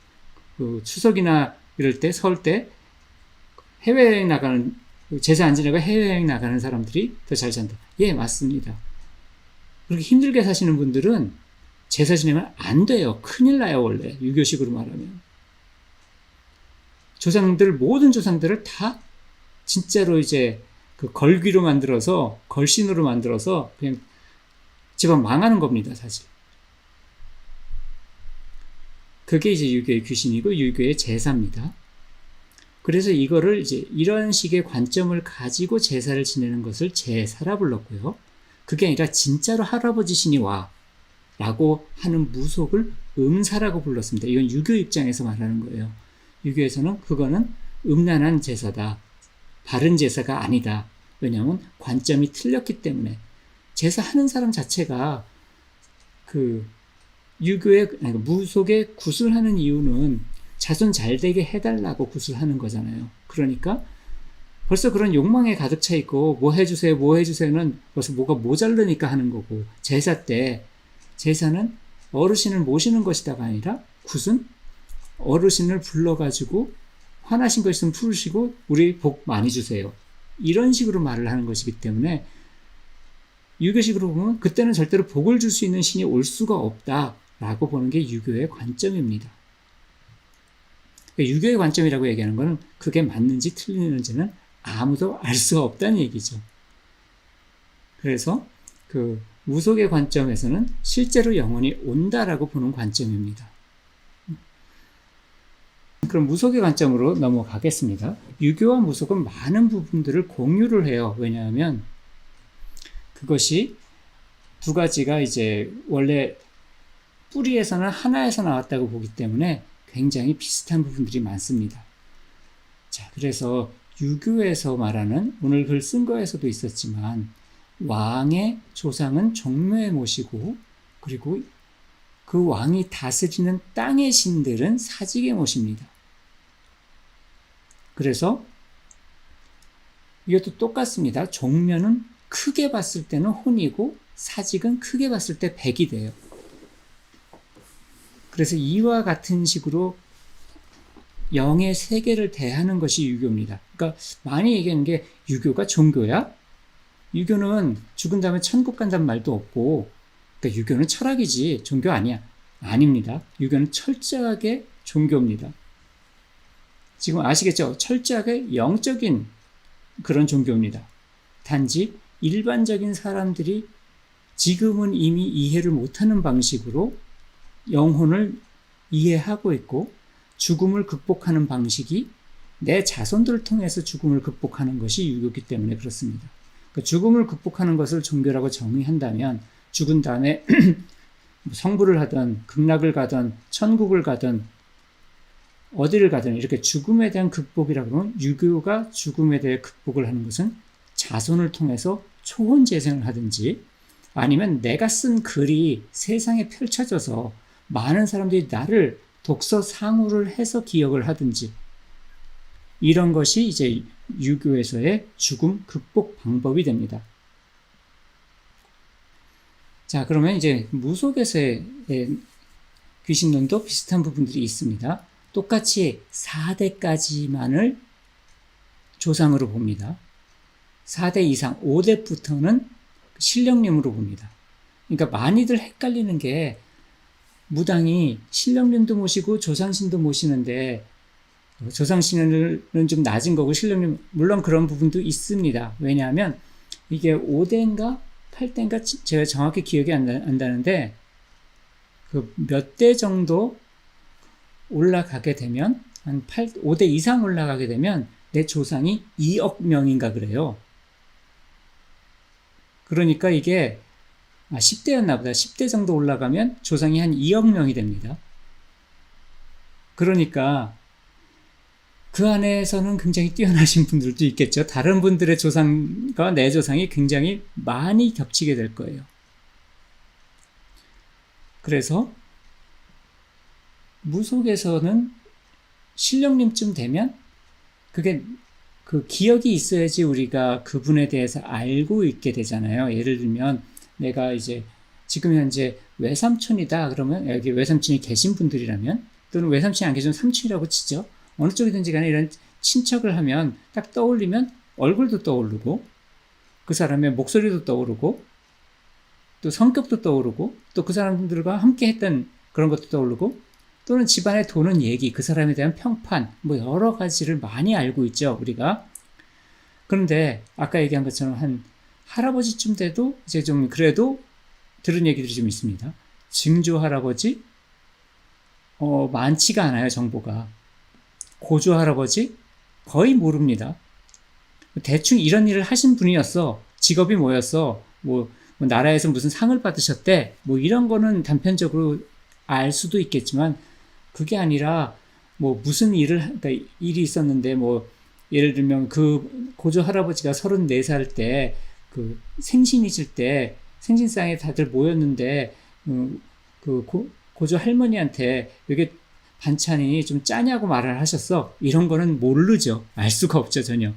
그 추석이나 이럴 때 설 때 해외여행 나가는 제사 안 지내고 해외여행 나가는 사람들이 더 잘 산다. 예, 맞습니다. 그렇게 힘들게 사시는 분들은 제사 지내면 안 돼요. 큰일 나요, 원래. 유교식으로 말하면. 모든 조상들을 다 진짜로 이제 그 걸귀로 만들어서, 걸신으로 만들어서 그냥 집안 망하는 겁니다, 사실. 그게 이제 유교의 귀신이고 유교의 제사입니다. 그래서 이거를 이제 이런 식의 관점을 가지고 제사를 지내는 것을 제사라 불렀고요. 그게 아니라 진짜로 할아버지 신이 와 라고 하는 무속을 음사라고 불렀습니다. 이건 유교 입장에서 말하는 거예요. 유교에서는 그거는 음란한 제사다. 바른 제사가 아니다. 왜냐하면 관점이 틀렸기 때문에 제사하는 사람 자체가 그 무속에 구슬하는 이유는 자손 잘 되게 해달라고 구슬하는 거잖아요. 그러니까 벌써 그런 욕망에 가득 차 있고 뭐 해주세요, 뭐 해주세요는 벌써 뭐가 모자르니까 하는 거고 제사 때 제사는 어르신을 모시는 것이다가 아니라 굿은 어르신을 불러가지고 화나신 거 있으면 풀으시고 우리 복 많이 주세요. 이런 식으로 말을 하는 것이기 때문에 유교식으로 보면 그때는 절대로 복을 줄 수 있는 신이 올 수가 없다라고 보는 게 유교의 관점입니다. 유교의 관점이라고 얘기하는 것은 그게 맞는지 틀리는지는 아무도 알 수가 없다는 얘기죠. 그래서 그 무속의 관점에서는 실제로 영혼이 온다라고 보는 관점입니다. 그럼 무속의 관점으로 넘어가겠습니다. 유교와 무속은 많은 부분들을 공유를 해요. 왜냐하면 그것이 두 가지가 이제 원래 뿌리에서는 하나에서 나왔다고 보기 때문에 굉장히 비슷한 부분들이 많습니다. 자, 그래서 유교에서 말하는 오늘 글 쓴 거에서도 있었지만 왕의 조상은 종묘에 모시고 그리고 그 왕이 다스리는 땅의 신들은 사직에 모십니다. 그래서 이것도 똑같습니다. 종묘는 크게 봤을 때는 혼이고 사직은 크게 봤을 때 백이 돼요. 그래서 이와 같은 식으로 영의 세계를 대하는 것이 유교입니다. 그러니까 많이 얘기하는 게 유교가 종교야? 유교는 죽은 다음에 천국 간다는 말도 없고, 그러니까 유교는 철학이지 종교 아니야. 아닙니다. 유교는 철저하게 종교입니다. 지금 아시겠죠? 철저하게 영적인 그런 종교입니다. 단지 일반적인 사람들이 지금은 이미 이해를 못하는 방식으로 영혼을 이해하고 있고 죽음을 극복하는 방식이 내 자손들을 통해서 죽음을 극복하는 것이 유교이기 때문에 그렇습니다. 그러니까 죽음을 극복하는 것을 종교라고 정의한다면 죽은 다음에 성불을 하든 극락을 가든 천국을 가든 어디를 가든 이렇게 죽음에 대한 극복이라고 하면 유교가 죽음에 대해 극복을 하는 것은 자손을 통해서 초혼 재생을 하든지 아니면 내가 쓴 글이 세상에 펼쳐져서 많은 사람들이 나를 독서 상우를 해서 기억을 하든지 이런 것이 이제 유교에서의 죽음 극복 방법이 됩니다. 자, 그러면 이제 무속에서의 귀신론도 비슷한 부분들이 있습니다. 똑같이 4대까지만을 조상으로 봅니다. 4대 이상, 5대부터는 신령님으로 봅니다. 그러니까 많이들 헷갈리는 게 무당이 신령님도 모시고 조상신도 모시는데 조상신은 좀 낮은 거고 신령님 물론 그런 부분도 있습니다. 왜냐하면 이게 5대인가 8대인가 제가 정확히 기억이 안 나는데 그 몇 대 정도 올라가게 되면 한 5대 이상 올라가게 되면 내 조상이 2억 명인가 그래요. 그러니까 이게 10대였나 보다. 10대 정도 올라가면 조상이 한 2억 명이 됩니다. 그러니까 그 안에서는 굉장히 뛰어나신 분들도 있겠죠. 다른 분들의 조상과 내 조상이 굉장히 많이 겹치게 될 거예요. 그래서 무속에서는 신령님쯤 되면 그게 그 기억이 있어야지 우리가 그분에 대해서 알고 있게 되잖아요. 예를 들면 내가 이제 지금 현재 외삼촌이다 그러면 여기 외삼촌이 계신 분들이라면 또는 외삼촌이 안 계시면 삼촌이라고 치죠. 어느 쪽이든지 간에 이런 친척을 하면 딱 떠올리면 얼굴도 떠오르고 그 사람의 목소리도 떠오르고 또 성격도 떠오르고 또 그 사람들과 함께 했던 그런 것도 떠오르고 또는 집안에 도는 얘기, 그 사람에 대한 평판, 뭐 여러 가지를 많이 알고 있죠, 우리가. 그런데 아까 얘기한 것처럼 한 할아버지쯤 돼도 이제 좀 그래도 들은 얘기들이 좀 있습니다. 증조 할아버지, 많지가 않아요, 정보가. 고조 할아버지, 거의 모릅니다. 대충 이런 일을 하신 분이었어. 직업이 뭐였어. 뭐 나라에서 무슨 상을 받으셨대. 뭐 이런 거는 단편적으로 알 수도 있겠지만 그게 아니라 뭐 무슨 그러니까 일이 있었는데 뭐 예를 들면 그 고조 할아버지가 34살 때 그 생신이실 때 생신상에 다들 모였는데 그 고조 할머니한테 이게 반찬이 좀 짜냐고 말을 하셨어. 이런 거는 모르죠. 알 수가 없죠, 전혀.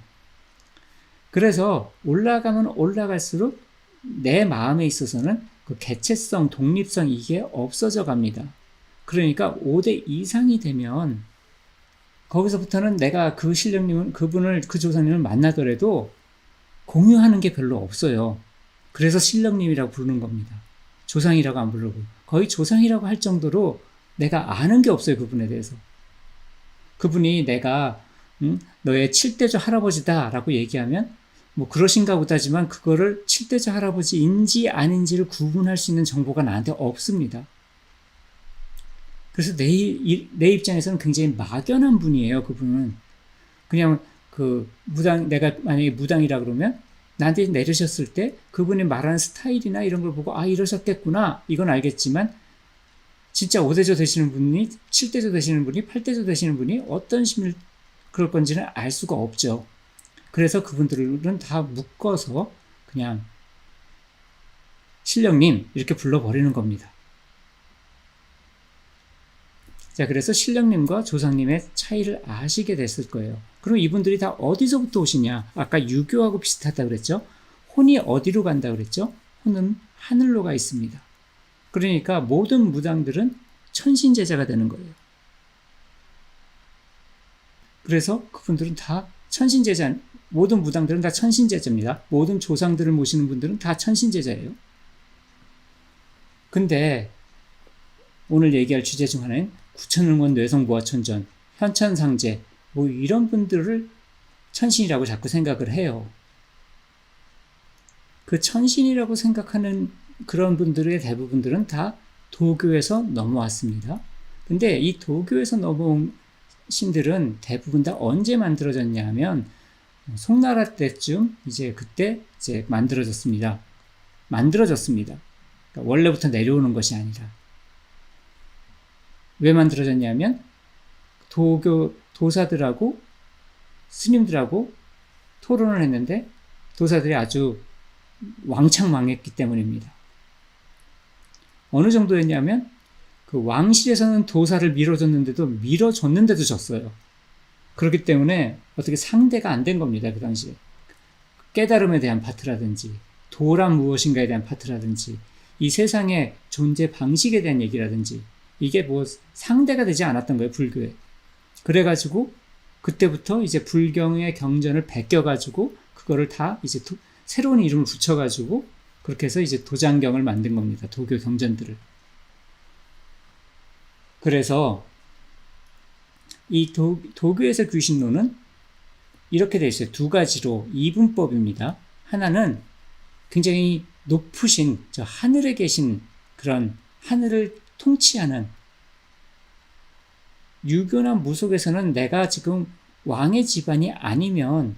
그래서 올라가면 올라갈수록 내 마음에 있어서는 그 개체성, 독립성 이게 없어져 갑니다. 그러니까 5대 이상이 되면 거기서부터는 내가 그 신령님은 그분을 그 조상님을 만나더라도 공유하는 게 별로 없어요. 그래서 신령님이라고 부르는 겁니다. 조상이라고 안 부르고 거의 조상이라고 할 정도로 내가 아는 게 없어요. 그분에 대해서. 그분이 내가 너의 7대조 할아버지다 라고 얘기하면 뭐 그러신가 보다지만 그거를 칠대조 할아버지인지 아닌지를 구분할 수 있는 정보가 나한테 없습니다. 그래서 내 입장에서는 굉장히 막연한 분이에요. 그분은 그냥 그 무당, 내가 만약에 무당이라 그러면 나한테 내리셨을 때 그분이 말하는 스타일이나 이런 걸 보고 이러셨겠구나 이건 알겠지만 진짜 5대조 되시는 분이 7대조 되시는 분이 8대조 되시는 분이 어떤 심을 그럴 건지는 알 수가 없죠. 그래서 그분들은 다 묶어서 그냥 신령님 이렇게 불러버리는 겁니다. 자, 그래서 신령님과 조상님의 차이를 아시게 됐을 거예요. 그럼 이분들이 다 어디서부터 오시냐? 아까 유교하고 비슷하다 그랬죠? 혼이 어디로 간다 그랬죠? 혼은 하늘로 가 있습니다. 그러니까 모든 무당들은 천신제자가 되는 거예요. 그래서 그분들은 다 천신제자, 모든 무당들은 다 천신제자입니다. 모든 조상들을 모시는 분들은 다 천신제자예요. 근데 오늘 얘기할 주제 중 하나는 구천응원 뇌성보화천전, 현천상제 뭐 이런 분들을 천신이라고 자꾸 생각을 해요. 그 천신이라고 생각하는 그런 분들의 대부분들은 다 도교에서 넘어왔습니다. 근데 이 도교에서 넘어온 신들은 대부분 다 언제 만들어졌냐 하면 송나라 때쯤 그때 만들어졌습니다. 그러니까 원래부터 내려오는 것이 아니라. 왜 만들어졌냐면 도사들하고 스님들하고 토론을 했는데 도사들이 아주 왕창 망했기 때문입니다. 어느 정도였냐면 그 왕실에서는 도사를 밀어줬는데도 졌어요. 그렇기 때문에 어떻게 상대가 안 된 겁니다. 그 당시에. 깨달음에 대한 파트라든지 도란 무엇인가에 대한 파트라든지 이 세상의 존재 방식에 대한 얘기라든지 이게 뭐 상대가 되지 않았던 거예요. 불교에. 그래가지고 그때부터 불경의 경전을 베껴가지고 그거를 다 새로운 이름을 붙여가지고 그렇게 해서 도장경을 만든 겁니다. 도교 경전들을. 그래서 이 도교에서 귀신론은 이렇게 되어 있어요. 두 가지로 이분법입니다. 하나는 굉장히 높으신 저 하늘에 계신 그런 하늘을 통치하는 유교나 무속에서는 내가 지금 왕의 집안이 아니면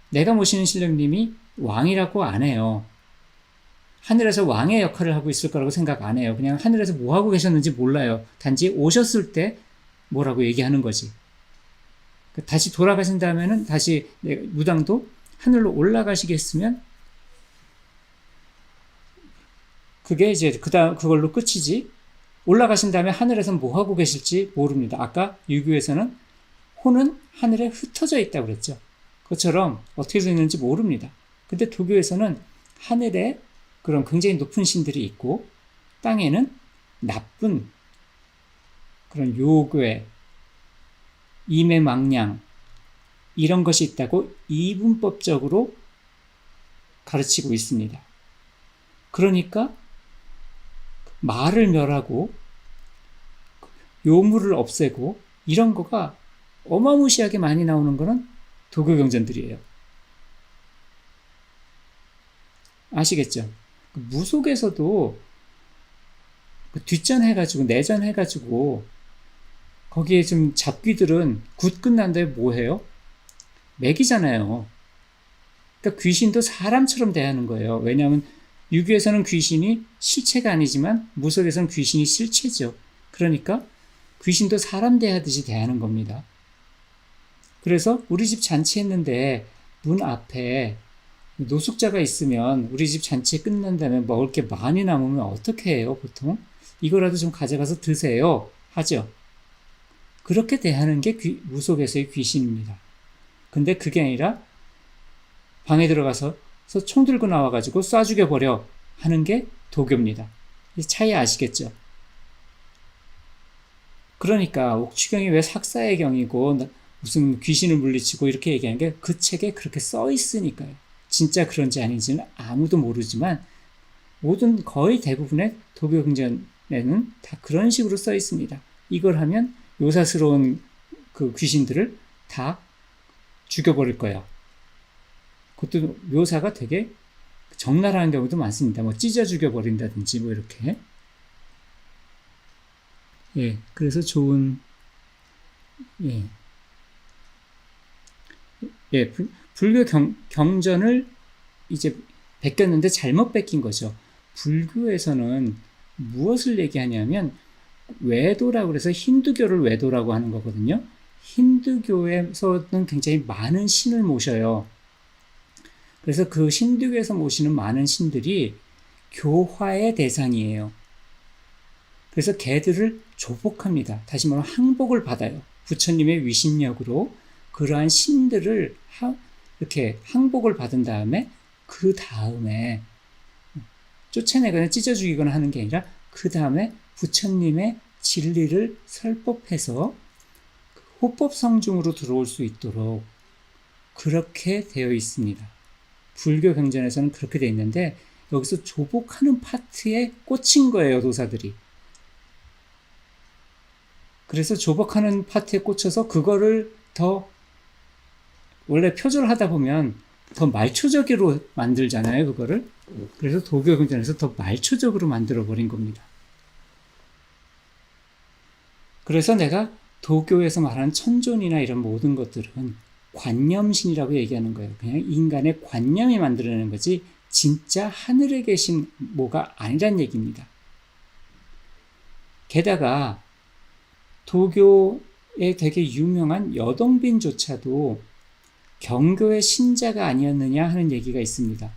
내가 모시는 신령님이 왕이라고 안 해요. 하늘에서 왕의 역할을 하고 있을 거라고 생각 안 해요. 그냥 하늘에서 뭐 하고 계셨는지 몰라요. 단지 오셨을 때 뭐라고 얘기하는 거지. 다시 돌아가신다면은 다시 무당도 하늘로 올라가시겠으면 그게 그걸로 끝이지. 올라가신 다음에 하늘에서 뭐 하고 계실지 모릅니다. 아까 유교에서는 혼은 하늘에 흩어져 있다고 그랬죠. 그것처럼 어떻게 되는지 모릅니다. 근데 도교에서는 하늘에 그런 굉장히 높은 신들이 있고 땅에는 나쁜 그런 요괴, 임해망냥 이런 것이 있다고 이분법적으로 가르치고 있습니다. 그러니까 말을 멸하고 요물을 없애고 이런 거가 어마무시하게 많이 나오는 거는 도교 경전들이에요. 아시겠죠? 무속에서도 뒷전해가지고 내전해가지고 거기에 좀 잡귀들은 굿 끝난 다음에 뭐 해요? 먹이잖아요. 그러니까 귀신도 사람처럼 대하는 거예요. 왜냐하면 유교에서는 귀신이 실체가 아니지만 무속에서는 귀신이 실체죠. 그러니까 귀신도 사람 대하듯이 대하는 겁니다. 그래서 우리 집 잔치했는데 문 앞에 노숙자가 있으면 우리 집 잔치 끝난 다음에 먹을 게 많이 남으면 어떻게 해요, 보통? 이거라도 좀 가져가서 드세요. 하죠. 그렇게 대하는 게 무속에서의 귀신입니다. 근데 그게 아니라 방에 들어가서 총 들고 나와가지고 쏴 죽여버려 하는 게 도교입니다. 이 차이 아시겠죠? 그러니까 옥추경이 왜 삭사의 경이고 무슨 귀신을 물리치고 이렇게 얘기하는 게 그 책에 그렇게 써 있으니까요. 진짜 그런지 아닌지는 아무도 모르지만 모든 거의 대부분의 도교 경전에는 다 그런 식으로 써 있습니다. 이걸 하면 요사스러운 그 귀신들을 다 죽여버릴 거예요. 그것도 묘사가 되게 적나라한 경우도 많습니다. 뭐 찢어 죽여버린다든지 뭐 이렇게. 예, 그래서 좋은, 예, 예, 불교 경전을 이제 베꼈는데 잘못 베낀 거죠. 불교에서는 무엇을 얘기하냐면 외도라고 그래서 힌두교를 외도라고 하는 거거든요. 힌두교에서는 굉장히 많은 신을 모셔요. 그래서 그 힌두교에서 모시는 많은 신들이 교화의 대상이에요. 그래서 걔들을 조복합니다. 다시 말하면 항복을 받아요. 부처님의 위신력으로 그러한 신들을 이렇게 항복을 받은 다음에 그 다음에 쫓아내거나 찢어 죽이거나 하는 게 아니라 그 다음에 부처님의 진리를 설법해서 호법성중으로 들어올 수 있도록 그렇게 되어 있습니다. 불교 경전에서는 그렇게 되어 있는데 여기서 조복하는 파트에 꽂힌 거예요, 도사들이. 그래서 조복하는 파트에 꽂혀서 그거를 더 원래 표절을 하다 보면 더 말초적으로 만들잖아요, 그거를. 그래서 도교 경전에서 더 말초적으로 만들어버린 겁니다. 그래서 내가 도교에서 말하는 천존이나 이런 모든 것들은 관념신이라고 얘기하는 거예요. 그냥 인간의 관념이 만들어내는 거지 진짜 하늘에 계신 뭐가 아니란 얘기입니다. 게다가 도교에 되게 유명한 여동빈조차도 경교의 신자가 아니었느냐 하는 얘기가 있습니다.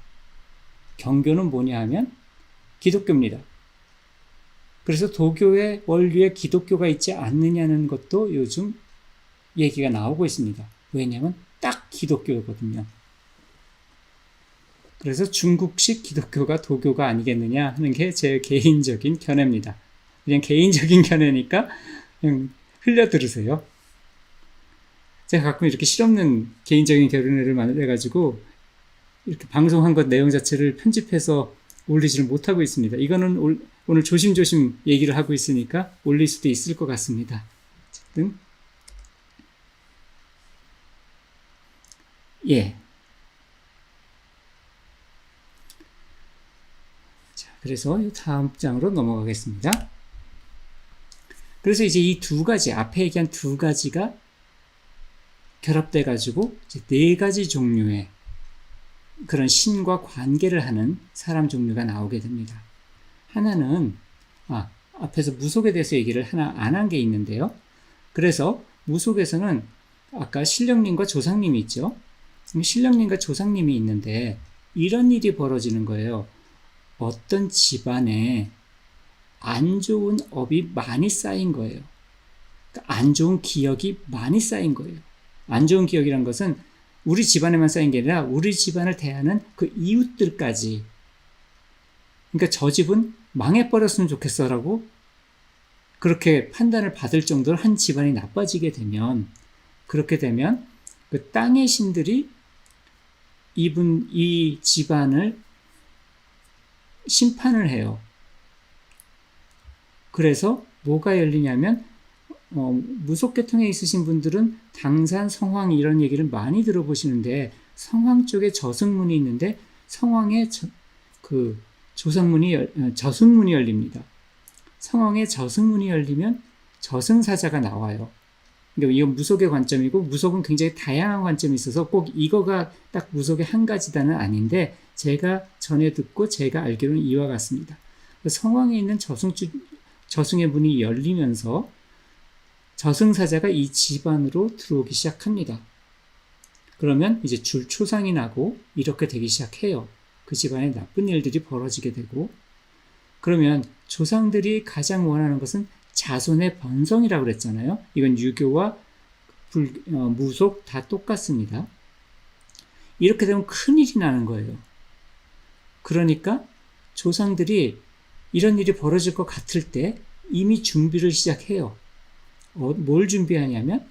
경교는 뭐냐 하면 기독교입니다. 그래서 도교의 원류에 기독교가 있지 않느냐는 것도 요즘 얘기가 나오고 있습니다. 왜냐하면 딱 기독교거든요. 그래서 중국식 기독교가 도교가 아니겠느냐 하는 게 제 개인적인 견해입니다. 그냥 개인적인 견해니까 그냥 흘려 들으세요. 제가 가끔 이렇게 실없는 개인적인 견해를 만들어가지고 이렇게 방송한 것 내용 자체를 편집해서 올리지를 못하고 있습니다. 이거는 오늘 조심조심 얘기를 하고 있으니까 올릴 수도 있을 것 같습니다. 어쨌든 예. 자, 그래서 다음 장으로 넘어가겠습니다. 그래서 이제 이 두 가지, 앞에 얘기한 두 가지가 결합돼가지고 이제 네 가지 종류의 그런 신과 관계를 하는 사람 종류가 나오게 됩니다. 하나는, 앞에서 무속에 대해서 얘기를 하나 안 한 게 있는데요. 그래서 무속에서는 아까 신령님과 조상님이 있죠. 신령님과 조상님이 있는데 이런 일이 벌어지는 거예요. 어떤 집안에 안 좋은 업이 많이 쌓인 거예요. 그러니까 안 좋은 기억이 많이 쌓인 거예요. 안 좋은 기억이란 것은 우리 집안에만 쌓인 게 아니라 우리 집안을 대하는 그 이웃들까지. 그러니까 저 집은 망해버렸으면 좋겠어라고 그렇게 판단을 받을 정도로 한 집안이 나빠지게 되면, 그렇게 되면 그 땅의 신들이 이 집안을 심판을 해요. 그래서 뭐가 열리냐면 무속계통에 있으신 분들은 당산, 성황 이런 얘기를 많이 들어보시는데 성황 쪽에 저승문이 있는데 성황에 저승문이 열립니다. 성황에 저승문이 열리면 저승사자가 나와요. 그러니까 이건 무속의 관점이고 무속은 굉장히 다양한 관점이 있어서 꼭 이거가 딱 무속의 한 가지다는 아닌데 제가 전에 듣고 제가 알기로는 이와 같습니다. 성황에 있는 저승의 문이 열리면서 저승사자가 이 집안으로 들어오기 시작합니다. 그러면 이제 줄초상이 나고 이렇게 되기 시작해요. 그 집안에 나쁜 일들이 벌어지게 되고, 그러면 조상들이 가장 원하는 것은 자손의 번성이라고 그랬잖아요. 이건 유교와 무속 다 똑같습니다. 이렇게 되면 큰일이 나는 거예요. 그러니까 조상들이 이런 일이 벌어질 것 같을 때 이미 준비를 시작해요. 뭘 준비하냐면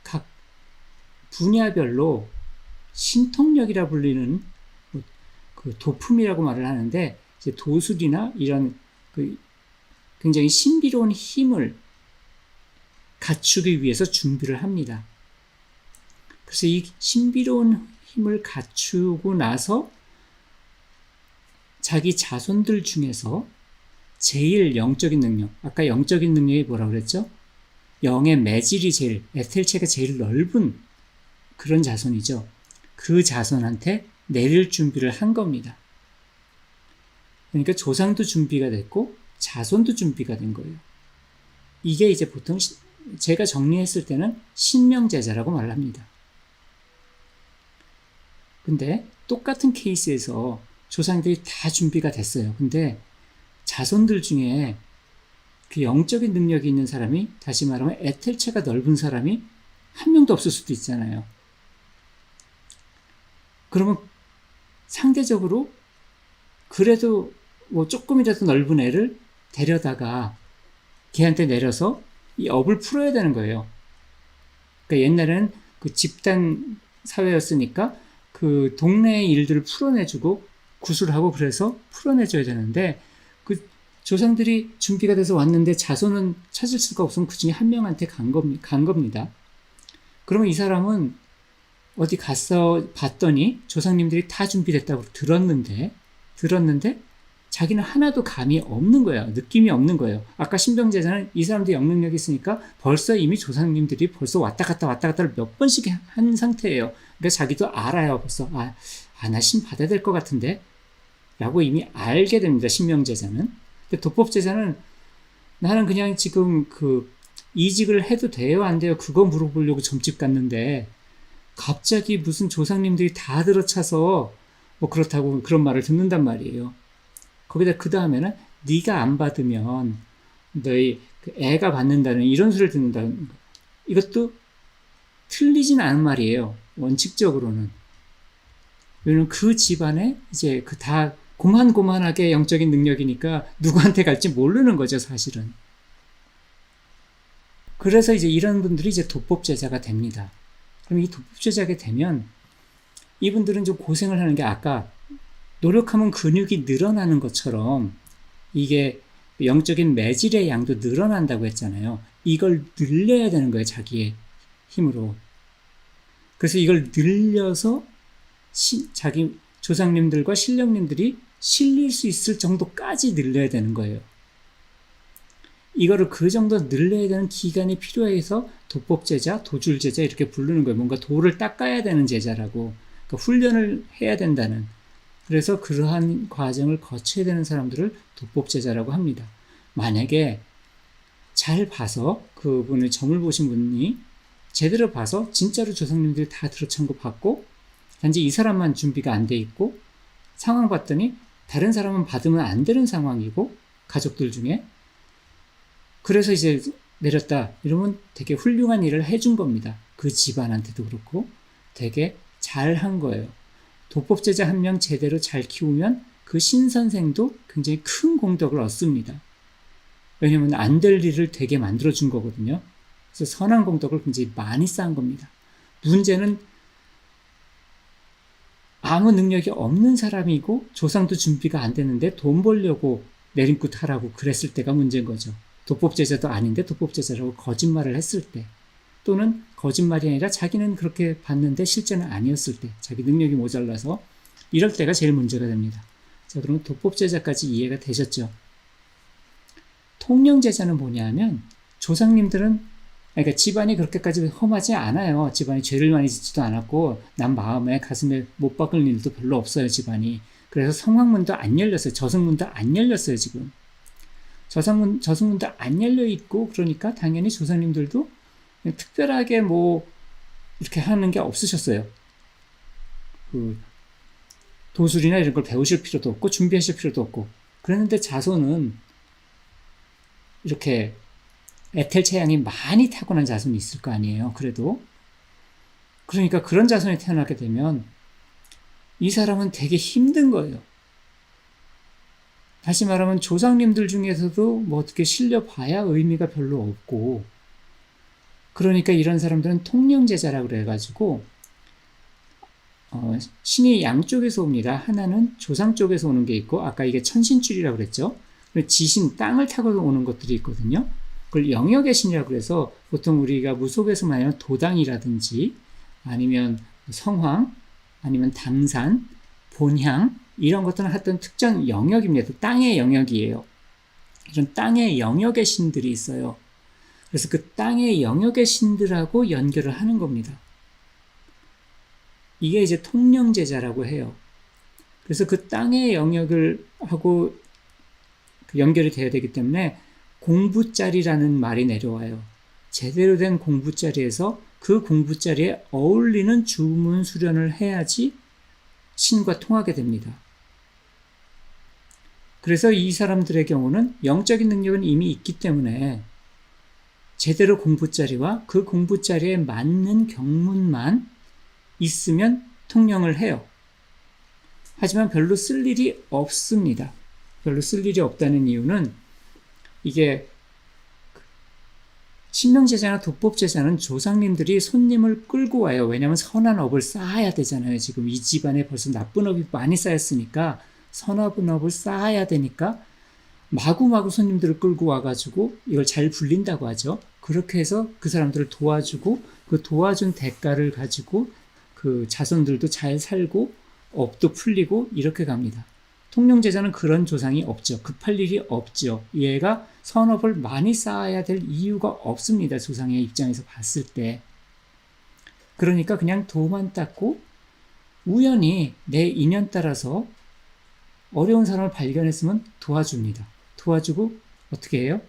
각 분야별로 신통력이라 불리는 그 도품이라고 말을 하는데 이제 도술이나 이런 굉장히 신비로운 힘을 갖추기 위해서 준비를 합니다. 그래서 이 신비로운 힘을 갖추고 나서 자기 자손들 중에서 제일 영적인 능력, 아까 영적인 능력이 뭐라고 그랬죠? 영의 매질이 제일, 에텔체가 제일 넓은 그런 자손이죠. 그 자손한테 내릴 준비를 한 겁니다. 그러니까 조상도 준비가 됐고 자손도 준비가 된 거예요. 이게 이제 보통 제가 정리했을 때는 신명제자라고 말합니다. 근데 똑같은 케이스에서 조상들이 다 준비가 됐어요. 근데 자손들 중에 그 영적인 능력이 있는 사람이, 다시 말하면 에텔체가 넓은 사람이 한 명도 없을 수도 있잖아요. 그러면 상대적으로 그래도 뭐 조금이라도 넓은 애를 데려다가 걔한테 내려서 이 업을 풀어야 되는 거예요. 그러니까 옛날에는 그 집단 사회였으니까 그 동네의 일들을 풀어내주고 구술하고 그래서 풀어내줘야 되는데, 그 조상들이 준비가 돼서 왔는데 자손은 찾을 수가 없으면 그 중에 한 명한테 간 겁니다. 그러면 이 사람은 어디 가서 봤더니 조상님들이 다 준비됐다고 들었는데 자기는 하나도 감이 없는 거예요. 느낌이 없는 거예요. 아까 신병제자는 이 사람들이 영능력이 있으니까 벌써 이미 조상님들이 벌써 왔다 갔다를 몇 번씩 한 상태예요. 그러니까 자기도 알아요. 벌써 나 신 받아야 될 것 같은데 라고 이미 알게 됩니다. 신명제자는. 근데 도법제자는 나는 그냥 지금 이직을 해도 돼요 안 돼요 그거 물어보려고 점집 갔는데 갑자기 무슨 조상님들이 다 들어차서 뭐 그렇다고 그런 말을 듣는단 말이에요. 거기다 그 다음에는 네가 안 받으면 너희 애가 받는다는 이런 소리를 듣는다는 거. 이것도 틀리진 않은 말이에요. 원칙적으로는. 왜냐면 그 집안에 이제 다 고만고만하게 영적인 능력이니까 누구한테 갈지 모르는 거죠, 사실은. 그래서 이제 이런 분들이 이제 도법제자가 됩니다. 그럼 이 도법제자가 되면 이분들은 좀 고생을 하는 게 아까 노력하면 근육이 늘어나는 것처럼 이게 영적인 매질의 양도 늘어난다고 했잖아요. 이걸 늘려야 되는 거예요, 자기의 힘으로. 그래서 이걸 늘려서 자기 조상님들과 신령님들이 실릴 수 있을 정도까지 늘려야 되는 거예요. 이거를 그 정도 늘려야 되는 기간이 필요해서 도법제자, 도줄제자 이렇게 부르는 거예요. 뭔가 도를 닦아야 되는 제자라고. 그러니까 훈련을 해야 된다는. 그래서 그러한 과정을 거쳐야 되는 사람들을 도법제자라고 합니다. 만약에 잘 봐서 그분의 점을 보신 분이 제대로 봐서 진짜로 조상님들이 다 들어찬 거 봤고 단지 이 사람만 준비가 안 돼 있고 상황 봤더니 다른 사람은 받으면 안 되는 상황이고 가족들 중에 그래서 이제 내렸다 이러면 되게 훌륭한 일을 해준 겁니다. 그 집안한테도 그렇고 되게 잘한 거예요. 도법제자 한 명 제대로 잘 키우면 그 신선생도 굉장히 큰 공덕을 얻습니다. 왜냐하면 안 될 일을 되게 만들어준 거거든요. 그래서 선한 공덕을 굉장히 많이 쌓은 겁니다. 문제는 아무 능력이 없는 사람이고 조상도 준비가 안 되는데 돈 벌려고 내림굿 하라고 그랬을 때가 문제인 거죠. 도법제자도 아닌데 도법제자라고 거짓말을 했을 때 또는 거짓말이 아니라 자기는 그렇게 봤는데 실제는 아니었을 때 자기 능력이 모자라서 이럴 때가 제일 문제가 됩니다. 자, 그러면 도법제자까지 이해가 되셨죠? 통령제자는 뭐냐 하면 조상님들은 그러니까 집안이 그렇게까지 험하지 않아요. 집안이 죄를 많이 짓지도 않았고 남 마음에 가슴에 못 박을 일도 별로 없어요. 집안이. 그래서 성황문도 안 열렸어요. 저승문도 안 열렸어요. 지금. 저승문도 안 열려 있고 그러니까 당연히 조상님들도 특별하게 뭐 이렇게 하는 게 없으셨어요. 그 도술이나 이런 걸 배우실 필요도 없고 준비하실 필요도 없고 그랬는데 자손은 이렇게 에텔체양이 많이 타고난 자손이 있을 거 아니에요. 그래도 그러니까 그런 자손이 태어나게 되면 이 사람은 되게 힘든 거예요. 다시 말하면 조상님들 중에서도 뭐 어떻게 실려봐야 의미가 별로 없고 그러니까 이런 사람들은 통령제자라고 그래가지고 신이 양쪽에서 옵니다. 하나는 조상 쪽에서 오는 게 있고 아까 이게 천신줄이라고 그랬죠. 지신 땅을 타고 오는 것들이 있거든요. 그걸 영역의 신이라고 해서 보통 우리가 무속에서 말하는 도당이라든지 아니면 성황, 아니면 당산, 본향 이런 것들은 어떤 특정 영역입니다. 땅의 영역이에요. 이런 땅의 영역의 신들이 있어요. 그래서 그 땅의 영역의 신들하고 연결을 하는 겁니다. 이게 이제 통령제자라고 해요. 그래서 그 땅의 영역을 하고 연결이 돼야 되기 때문에 공부자리라는 말이 내려와요. 제대로 된 공부자리에서 그 공부자리에 어울리는 주문 수련을 해야지 신과 통하게 됩니다. 그래서 이 사람들의 경우는 영적인 능력은 이미 있기 때문에 제대로 공부자리와 그 공부자리에 맞는 경문만 있으면 통령을 해요. 하지만 별로 쓸 일이 없습니다. 별로 쓸 일이 없다는 이유는 이게 신명제자나 독법제자는 조상님들이 손님을 끌고 와요. 왜냐하면 선한 업을 쌓아야 되잖아요. 지금 이 집안에 벌써 나쁜 업이 많이 쌓였으니까 선한 업을 쌓아야 되니까 마구마구 손님들을 끌고 와가지고 이걸 잘 불린다고 하죠. 그렇게 해서 그 사람들을 도와주고 그 도와준 대가를 가지고 그 자손들도 잘 살고 업도 풀리고 이렇게 갑니다. 통령제자는 그런 조상이 없죠. 급할 일이 없죠. 얘가 선업을 많이 쌓아야 될 이유가 없습니다. 조상의 입장에서 봤을 때. 그러니까 그냥 도만 닦고 우연히 내 인연 따라서 어려운 사람을 발견했으면 도와줍니다. 도와주고 어떻게 해요?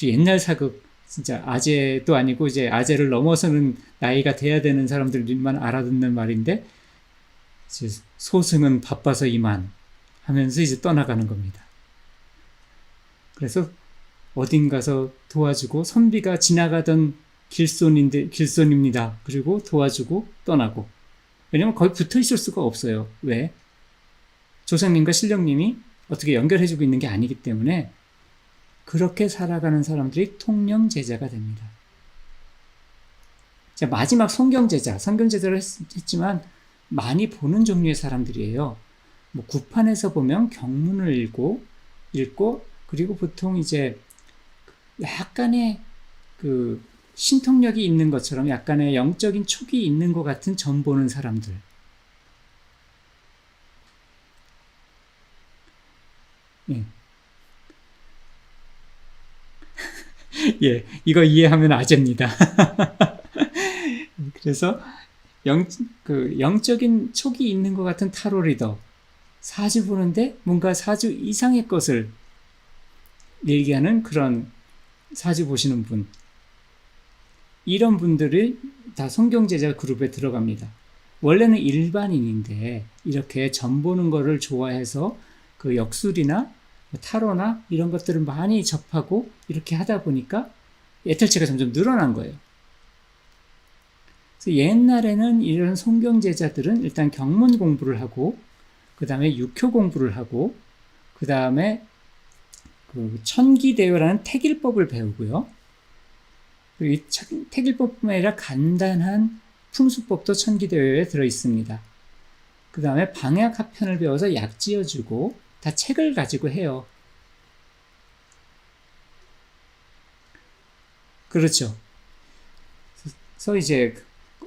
옛날 사극 진짜 아재도 아니고 이제 아재를 넘어서는 나이가 돼야 되는 사람들만 알아듣는 말인데 이제 소승은 바빠서 이만 하면서 이제 떠나가는 겁니다. 그래서 어딘 가서 도와주고 선비가 지나가던 길손입니다. 그리고 도와주고 떠나고. 왜냐면 거기 붙어 있을 수가 없어요. 왜? 조상님과 신령님이 어떻게 연결해주고 있는 게 아니기 때문에 그렇게 살아가는 사람들이 통령제자가 됩니다. 자, 마지막 성경제자를 했지만 많이 보는 종류의 사람들이에요. 뭐 구판에서 보면 경문을 읽고 그리고 보통 이제 약간의 그 신통력이 있는 것처럼 약간의 영적인 촉이 있는 것 같은 점 보는 사람들. 예. 예, 이거 이해하면 아재입니다. 그래서 영적인 촉이 있는 것 같은 타로 리더. 사주 보는데 뭔가 사주 이상의 것을 얘기하는 그런 사주 보시는 분. 이런 분들이 다 성경제자 그룹에 들어갑니다. 원래는 일반인인데 이렇게 점 보는 거를 좋아해서 그 역술이나 타로나 이런 것들을 많이 접하고 이렇게 하다 보니까 애탈체가 점점 늘어난 거예요. 그래서 옛날에는 이런 성경제자들은 일단 경문 공부를 하고 그 다음에 육효 공부를 하고 그 다음에 그 천기대요라는 택일법을 배우고요. 그리고 이 택일법뿐만 아니라 간단한 풍수법도 천기대요에 들어있습니다. 그 다음에 방약합편을 배워서 약 지어주고 다 책을 가지고 해요. 그렇죠. 그래서 이제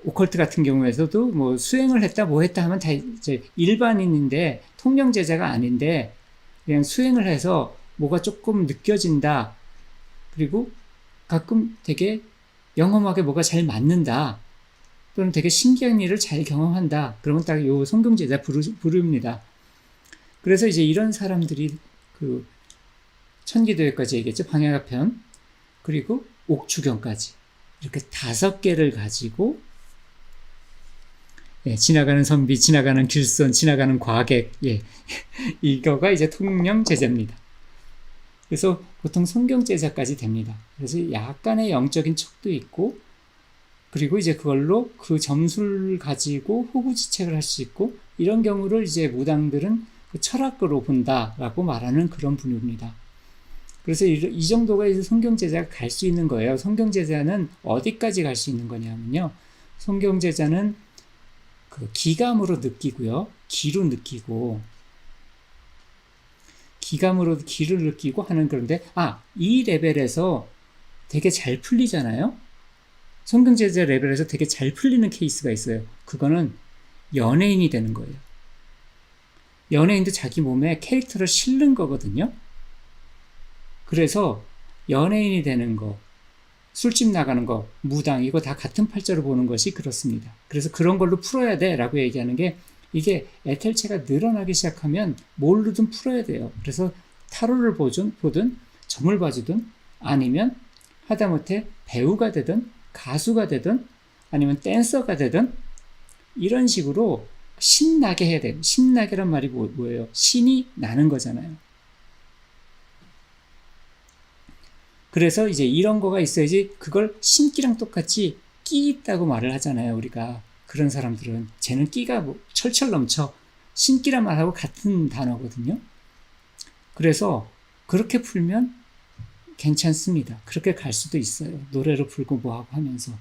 오컬트 같은 경우에서도 뭐 수행을 했다 뭐 했다 하면 다 이제 일반인인데 통령제자가 아닌데 그냥 수행을 해서 뭐가 조금 느껴진다. 그리고 가끔 되게 영험하게 뭐가 잘 맞는다. 또는 되게 신기한 일을 잘 경험한다. 그러면 딱 요 성경제자 부릅니다. 그래서 이제 이런 사람들이 그 천기도회까지 얘기했죠. 방향합편 그리고 옥추경까지 이렇게 5개를 가지고 예, 지나가는 선비, 지나가는 길손, 지나가는 과객 예, 이거가 이제 통령제자입니다. 그래서 보통 성경제자까지 됩니다. 그래서 약간의 영적인 척도 있고 그리고 이제 그걸로 그 점수를 가지고 호구지책을 할 수 있고 이런 경우를 이제 무당들은 그 철학으로 본다라고 말하는 그런 분입니다. 그래서 이 정도가 이제 성경제자가 갈 수 있는 거예요. 성경제자는 어디까지 갈 수 있는 거냐면요. 성경제자는 그 기감으로 느끼고요. 기로 느끼고 기감으로 기를 느끼고 하는 그런데 이 레벨에서 되게 잘 풀리잖아요. 성경제자 레벨에서 되게 잘 풀리는 케이스가 있어요. 그거는 연예인이 되는 거예요. 연예인도 자기 몸에 캐릭터를 실는 거거든요. 그래서 연예인이 되는 거, 술집 나가는 거, 무당, 이거 다 같은 팔자로 보는 것이 그렇습니다. 그래서 그런 걸로 풀어야 돼 라고 얘기하는 게, 이게 에텔체가 늘어나기 시작하면 뭘로든 풀어야 돼요. 그래서 타로를 보든 점을 봐주든 아니면 하다못해 배우가 되든 가수가 되든 아니면 댄서가 되든 이런 식으로 신나게 해야 돼요. 신나게란 말이 뭐예요? 신이 나는 거잖아요. 그래서 이제 이런 거가 있어야지, 그걸 신기랑 똑같이 끼 있다고 말을 하잖아요, 우리가. 그런 사람들은 쟤는 끼가 철철 넘쳐. 신기란 말하고 같은 단어거든요. 그래서 그렇게 풀면 괜찮습니다. 그렇게 갈 수도 있어요. 노래로 불고 뭐하고 하면서.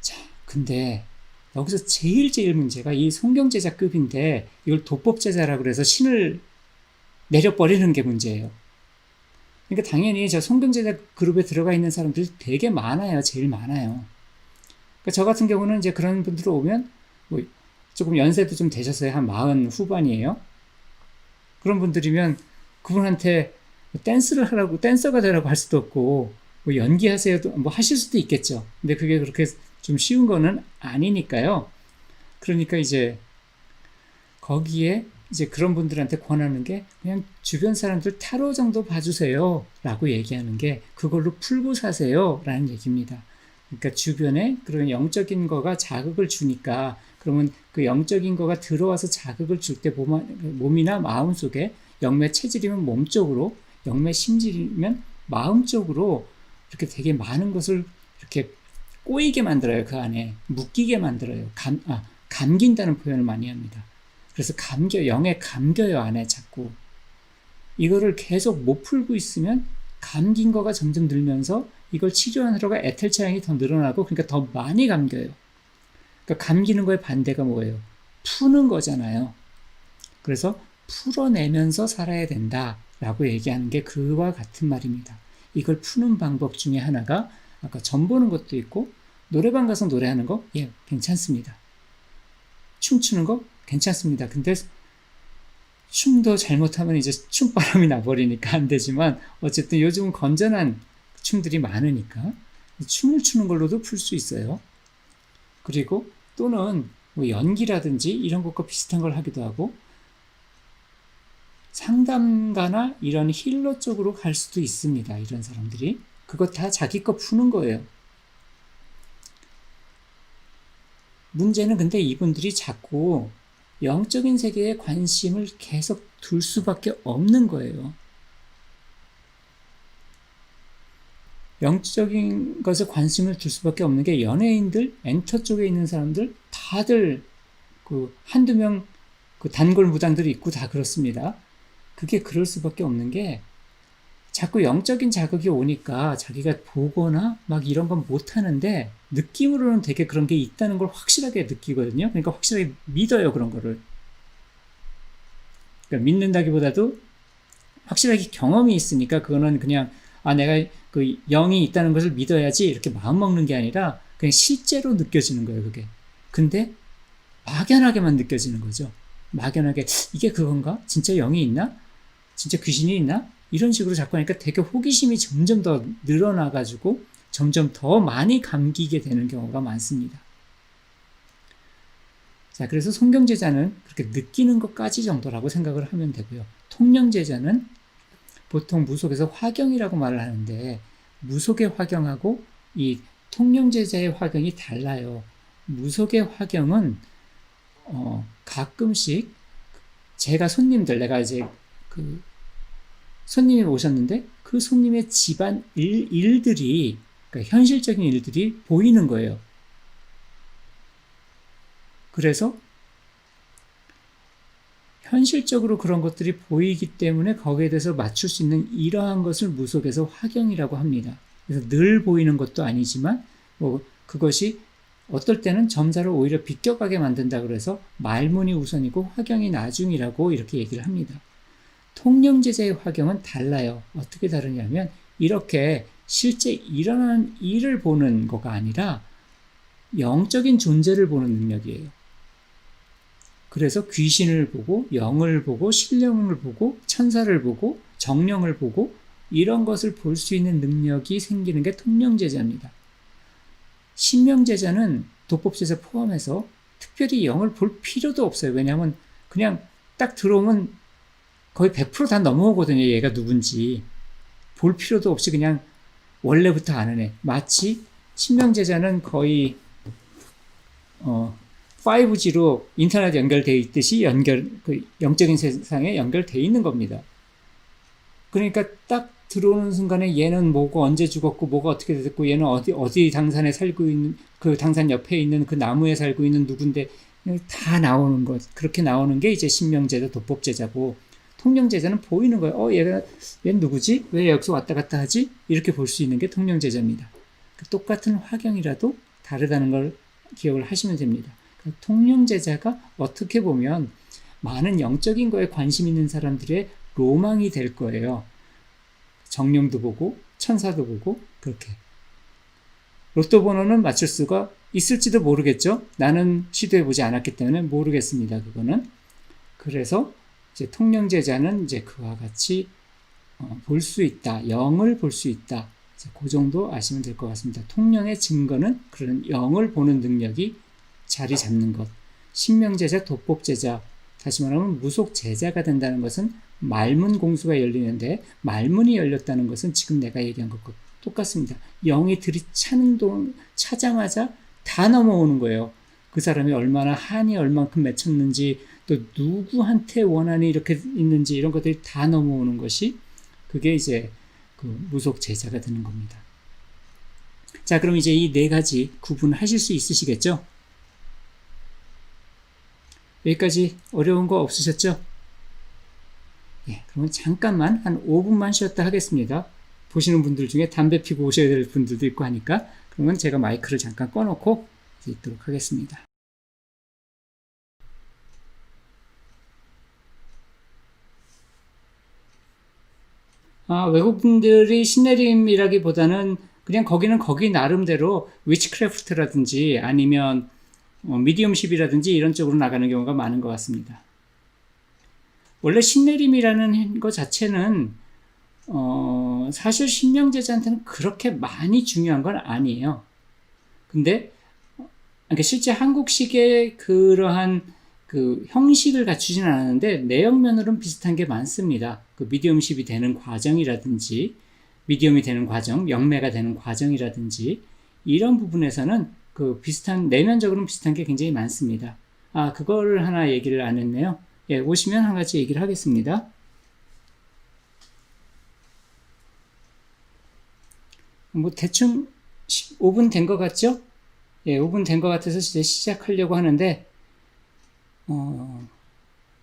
자, 근데 여기서 제일 문제가 이 성경제자급인데 이걸 도법제자라고 그래서 신을 내려버리는 게 문제예요. 그러니까 당연히 저 성경제자 그룹에 들어가 있는 사람들이 되게 많아요. 제일 많아요. 그러니까 저 같은 경우는 이제 그런 분들 오면 뭐 조금 연세도 좀 되셨어요. 한 40 후반이에요. 그런 분들이면 그분한테 댄스를 하라고, 댄서가 되라고 할 수도 없고, 뭐 연기하세요, 뭐 하실 수도 있겠죠. 근데 그게 그렇게 좀 쉬운 거는 아니니까요. 그러니까 이제 거기에 이제 그런 분들한테 권하는 게 그냥 주변 사람들 타로 정도 봐주세요 라고 얘기하는 게, 그걸로 풀고 사세요 라는 얘기입니다. 그러니까 주변에 그런 영적인 거가 자극을 주니까, 그러면 그 영적인 거가 들어와서 자극을 줄 때 몸이나 마음 속에, 영매 체질이면 몸 쪽으로, 영매 심질이면 마음 쪽으로 이렇게 되게 많은 것을 이렇게 꼬이게 만들어요. 그 안에 묶이게 만들어요. 감긴다는 표현을 많이 합니다. 그래서 영에 감겨요, 안에 자꾸. 이거를 계속 못 풀고 있으면 감긴 거가 점점 늘면서 이걸 치료하느라고 에텔체량이 더 늘어나고, 그러니까 더 많이 감겨요. 그러니까 감기는 거의 반대가 뭐예요? 푸는 거잖아요. 그래서 풀어내면서 살아야 된다라고 얘기하는 게 그와 같은 말입니다. 이걸 푸는 방법 중에 하나가 아까 점 보는 것도 있고, 노래방 가서 노래하는 거, 예, 괜찮습니다. 춤추는 거 괜찮습니다. 근데 춤도 잘못하면 이제 춤바람이 나버리니까 안 되지만, 어쨌든 요즘은 건전한 춤들이 많으니까 춤을 추는 걸로도 풀 수 있어요. 그리고 또는 뭐 연기라든지 이런 것과 비슷한 걸 하기도 하고, 상담가나 이런 힐러 쪽으로 갈 수도 있습니다. 이런 사람들이. 그거 다 자기 거 푸는 거예요. 문제는 근데 이분들이 자꾸 영적인 세계에 관심을 계속 둘 수밖에 없는 거예요. 영적인 것에 관심을 둘 수밖에 없는 게, 연예인들, 엔터 쪽에 있는 사람들 다들 그 한두 명 그 단골 무당들이 있고 다 그렇습니다. 그게 그럴 수밖에 없는 게, 자꾸 영적인 자극이 오니까 자기가 보거나 막 이런 건 못 하는데 느낌으로는 되게 그런 게 있다는 걸 확실하게 느끼거든요. 그러니까 확실하게 믿어요, 그런 거를. 그러니까 믿는다기보다도 확실하게 경험이 있으니까, 그거는 그냥 내가 그 영이 있다는 것을 믿어야지 이렇게 마음 먹는 게 아니라 그냥 실제로 느껴지는 거예요, 그게. 근데 막연하게만 느껴지는 거죠. 막연하게 이게 그건가? 진짜 영이 있나? 진짜 귀신이 있나? 이런 식으로 자꾸 하니까 되게 호기심이 점점 더 늘어나가지고 점점 더 많이 감기게 되는 경우가 많습니다. 자, 그래서 송경제자는 그렇게 느끼는 것까지 정도라고 생각을 하면 되고요. 통령제자는 보통 무속에서 화경이라고 말을 하는데, 무속의 화경하고 이 통령제자의 화경이 달라요. 무속의 화경은 가끔씩 제가 내가 이제 그 손님이 오셨는데 그 손님의 집안 일들이, 그러니까 현실적인 일들이 보이는 거예요. 그래서 현실적으로 그런 것들이 보이기 때문에 거기에 대해서 맞출 수 있는 이러한 것을 무속에서 화경이라고 합니다. 그래서 늘 보이는 것도 아니지만 뭐 그것이 어떨 때는 점사를 오히려 비껴가게 만든다 그래서 말문이 우선이고 화경이 나중이라고 이렇게 얘기를 합니다. 통령제자의 화경은 달라요. 어떻게 다르냐면, 이렇게 실제 일어나는 일을 보는 거가 아니라 영적인 존재를 보는 능력이에요. 그래서 귀신을 보고 영을 보고 신령을 보고 천사를 보고 정령을 보고 이런 것을 볼 수 있는 능력이 생기는 게 통령제자입니다. 신명제자는 도법제자 포함해서 특별히 영을 볼 필요도 없어요. 왜냐하면 그냥 딱 들어오면 거의 100% 다 넘어오거든요. 얘가 누군지. 볼 필요도 없이 그냥 원래부터 아는 애. 마치 신명제자는 거의 5G로 인터넷 연결되어 있듯이 그 영적인 세상에 연결되어 있는 겁니다. 그러니까 딱 들어오는 순간에 얘는 뭐고 언제 죽었고 뭐가 어떻게 됐고 얘는 어디 당산에 살고 있는 그 당산 옆에 있는 그 나무에 살고 있는 누군데 다 나오는 것. 그렇게 나오는 게 이제 신명제자 도법제자고 통령제자는 보이는 거예요. 얘는 누구지? 왜 여기서 왔다 갔다 하지? 이렇게 볼 수 있는 게 통령제자입니다. 똑같은 화경이라도 다르다는 걸 기억을 하시면 됩니다. 통령제자가 어떻게 보면 많은 영적인 거에 관심 있는 사람들의 로망이 될 거예요. 정령도 보고 천사도 보고 그렇게. 로또 번호는 맞출 수가 있을지도 모르겠죠. 나는 시도해보지 않았기 때문에 모르겠습니다. 그거는. 그래서 이제 통령제자는 이제 그와 같이 볼 수 있다. 영을 볼 수 있다. 그 정도 아시면 될 것 같습니다. 통령의 증거는 그런 영을 보는 능력이 자리 잡는 것. 신명제자, 도법제자, 다시 말하면 무속제자가 된다는 것은 말문 공수가 열리는데 말문이 열렸다는 것은 지금 내가 얘기한 것과 똑같습니다. 영이 차자마자 다 넘어오는 거예요. 그 사람이 얼마나 한이 얼만큼 맺혔는지 또 누구한테 원한이 이렇게 있는지 이런 것들이 다 넘어오는 것이 그게 이제 그 무속제자가 되는 겁니다. 자, 그럼 이제 이 네 가지 구분하실 수 있으시겠죠? 여기까지 어려운 거 없으셨죠? 예, 그러면 잠깐만 한 5분만 쉬었다 하겠습니다. 보시는 분들 중에 담배 피고 오셔야 될 분들도 있고 하니까 그러면 제가 마이크를 잠깐 꺼놓고 있도록 하겠습니다. 외국분들이 신내림이라기보다는 그냥 거기는 거기 나름대로 위치크래프트라든지 아니면 미디엄십이라든지 이런 쪽으로 나가는 경우가 많은 것 같습니다. 원래 신내림이라는 것 자체는 사실 신명제자한테는 그렇게 많이 중요한 건 아니에요. 근데 그러니까 실제 한국식의 그러한 그 형식을 갖추지는 않았는데 내용면으로는 비슷한 게 많습니다. 그 미디엄십이 되는 과정이라든지 미디엄이 되는 과정, 영매가 되는 과정이라든지 이런 부분에서는 그 비슷한 내면적으로는 비슷한 게 굉장히 많습니다. 그거를 하나 얘기를 안 했네요. 예, 오시면 한 가지 얘기를 하겠습니다. 뭐 대충 5분 된 것 같죠? 예, 5분 된 것 같아서 이제 시작하려고 하는데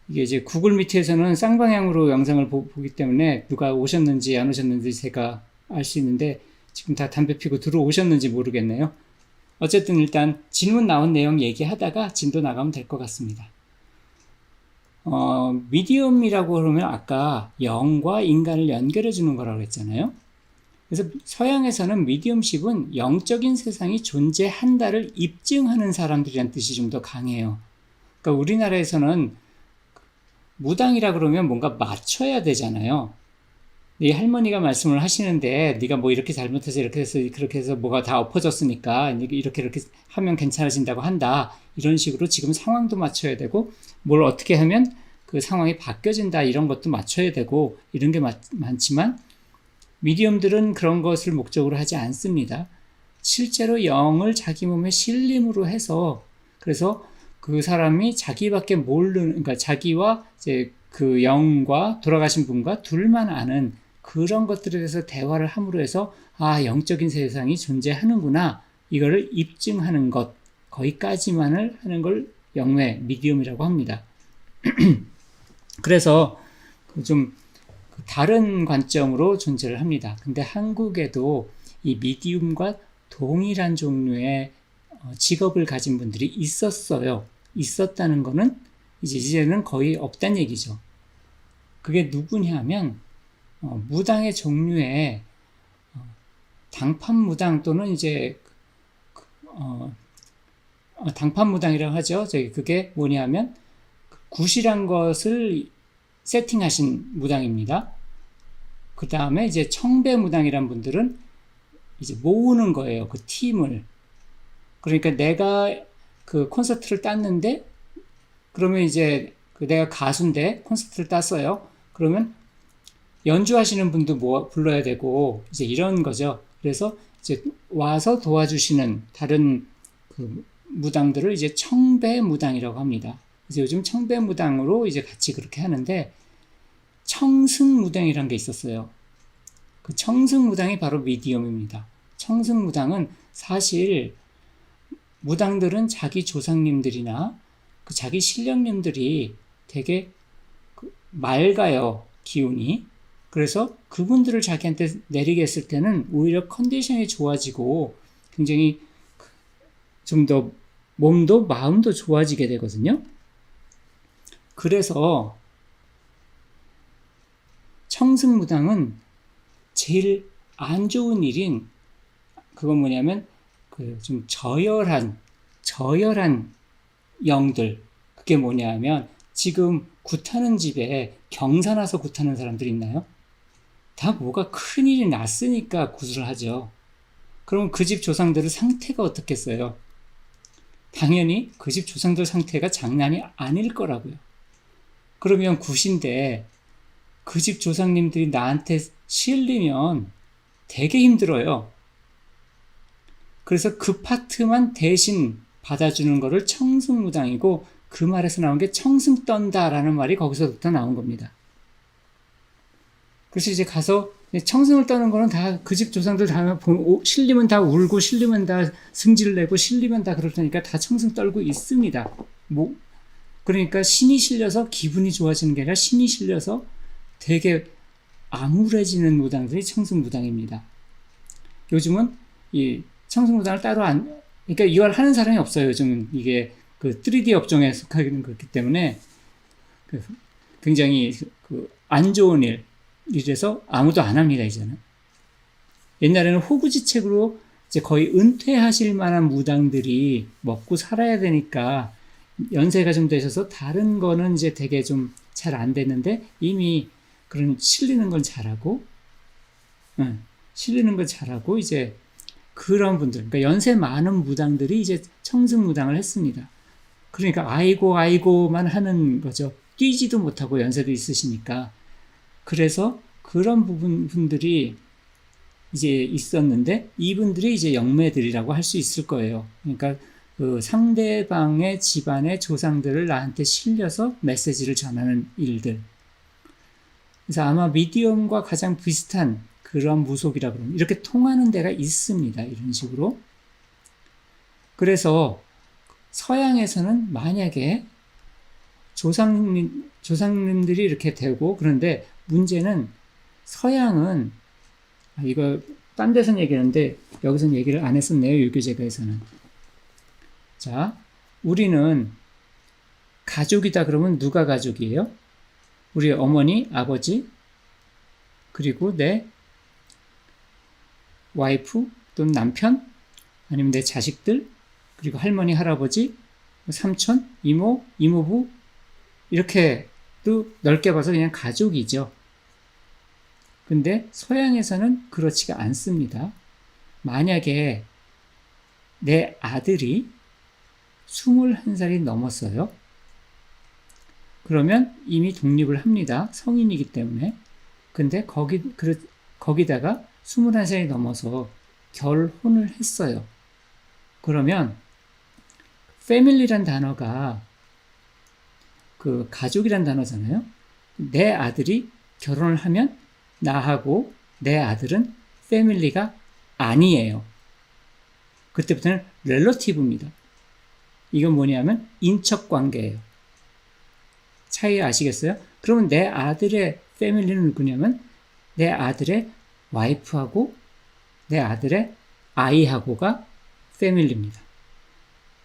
이게 이제 구글 미트에서는 쌍방향으로 영상을 보기 때문에 누가 오셨는지 안 오셨는지 제가 알 수 있는데 지금 다 담배 피고 들어오셨는지 모르겠네요. 어쨌든 일단 질문 나온 내용 얘기하다가 진도 나가면 될 것 같습니다. 미디엄이라고 그러면 아까 영과 인간을 연결해 주는 거라고 했잖아요. 그래서 서양에서는 미디엄십은 영적인 세상이 존재한다를 입증하는 사람들이란 뜻이 좀 더 강해요. 그러니까 우리나라에서는 무당이라 그러면 뭔가 맞춰야 되잖아요. 네 할머니가 말씀을 하시는데 네가 뭐 이렇게 잘못해서 이렇게 해서 그렇게 해서 뭐가 다 엎어졌으니까 이렇게 하면 괜찮아진다고 한다. 이런 식으로 지금 상황도 맞춰야 되고 뭘 어떻게 하면 그 상황이 바뀌어진다 이런 것도 맞춰야 되고 이런 게 많지만 미디엄들은 그런 것을 목적으로 하지 않습니다. 실제로 영을 자기 몸에 실림으로 해서 그래서 그 사람이 자기밖에 모르는 그러니까 자기와 이제 그 영과 돌아가신 분과 둘만 아는 그런 것들에 대해서 대화를 함으로 해서 영적인 세상이 존재하는구나 이거를 입증하는 것 거기까지만을 하는 걸 영매 미디엄이라고 합니다. 그래서 좀 다른 관점으로 존재를 합니다. 근데 한국에도 이 미디움과 동일한 종류의 직업을 가진 분들이 있었어요. 있었다는 거는 이제는 거의 없다는 얘기죠. 그게 누구냐 하면 무당의 종류에 당판 무당 또는 이제 당판 무당이라고 하죠. 그게 뭐냐면 굿이란 것을 세팅하신 무당입니다. 그 다음에 이제 청배 무당이란 분들은 이제 모으는 거예요. 그 팀을. 그러니까 내가 그 콘서트를 땄는데, 그러면 이제 내가 가수인데 콘서트를 땄어요. 그러면 연주하시는 분도 불러야 되고, 이제 이런 거죠. 그래서 이제 와서 도와주시는 다른 그 무당들을 이제 청배 무당이라고 합니다. 그래서 요즘 청배 무당으로 이제 같이 그렇게 하는데, 청승 무당이라는 게 있었어요. 그 청승 무당이 바로 미디엄입니다. 청승 무당은 사실 무당들은 자기 조상님들이나 그 자기 신령님들이 되게 맑아요, 기운이. 그래서 그분들을 자기한테 내리게 했을 때는 오히려 컨디션이 좋아지고 굉장히 좀 더 몸도 마음도 좋아지게 되거든요. 그래서 청승무당은 제일 안 좋은 일인 그건 뭐냐면 그 좀 저열한 영들. 그게 뭐냐면 지금 굿하는 집에 경사 나서 굿하는 사람들 있나요? 다 뭐가 큰일이 났으니까 굿을 하죠. 그럼 그 집 조상들의 상태가 어떻겠어요? 당연히 그 집 조상들 상태가 장난이 아닐 거라고요. 그러면 굿인데 그 집 조상님들이 나한테 실리면 되게 힘들어요. 그래서 그 파트만 대신 받아주는 거를 청승무당이고, 그 말에서 나온 게 청승 떤다라는 말이 거기서부터 나온 겁니다. 그래서 이제 가서 청승을 떠는 거는 다 그 집 조상들 다 실리면 다 울고 실리면 다 승질 내고 실리면 다 그렇다니까 다 청승 떨고 있습니다. 그러니까 신이 실려서 기분이 좋아지는 게 아니라 신이 실려서 되게 암울해지는 무당들이 청승무당입니다. 요즘은 이 청승무당을 따로 그러니까 이걸 하는 사람이 없어요. 요즘은 이게 그 3D 업종에 속하기는 그렇기 때문에 굉장히 안 좋은 이래서 아무도 안 합니다, 이제는. 옛날에는 호구지책으로 이제 거의 은퇴하실 만한 무당들이 먹고 살아야 되니까 연세가 좀 되셔서 다른 거는 이제 되게 좀 잘 안 됐는데, 이미 그런 실리는 건 잘하고, 이제 그런 분들, 그러니까 연세 많은 무당들이 이제 청승무당을 했습니다. 그러니까 아이고만 하는 거죠. 뛰지도 못하고 연세도 있으시니까. 그래서 그런 분들이 이제 있었는데, 이분들이 이제 영매들이라고 할 수 있을 거예요. 그러니까 그 상대방의 집안의 조상들을 나한테 실려서 메시지를 전하는 일들. 그래서 아마 미디엄과 가장 비슷한 그런 무속이라고 그러면 이렇게 통하는 데가 있습니다. 이런 식으로. 그래서 서양에서는 만약에 조상님들이 이렇게 되고, 그런데 문제는 서양은, 이거 딴 데서는 얘기하는데 여기서는 얘기를 안 했었네요. 유교제가에서는. 자, 우리는 가족이다 그러면 누가 가족이에요? 우리 어머니, 아버지, 그리고 내 와이프 또는 남편, 아니면 내 자식들, 그리고 할머니, 할아버지, 삼촌, 이모, 이모부, 이렇게 또 넓게 봐서 그냥 가족이죠. 근데 서양에서는 그렇지가 않습니다. 만약에 내 아들이 21살이 넘었어요. 그러면 이미 독립을 합니다. 성인이기 때문에. 근데 거기다가 21살이 넘어서 결혼을 했어요. 그러면 패밀리란 단어가 그 가족이란 단어잖아요. 내 아들이 결혼을 하면 나하고 내 아들은 패밀리가 아니에요. 그때부터는 렐러티브입니다. 이건 뭐냐면 인척관계예요. 차이 아시겠어요? 그러면 내 아들의 패밀리는 누구냐면 내 아들의 와이프하고 내 아들의 아이하고가 패밀리입니다.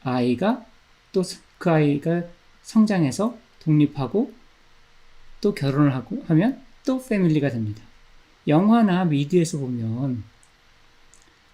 아이가 또 그 아이가 성장해서 독립하고 또 결혼을 하면 또 패밀리가 됩니다. 영화나 미디어에서 보면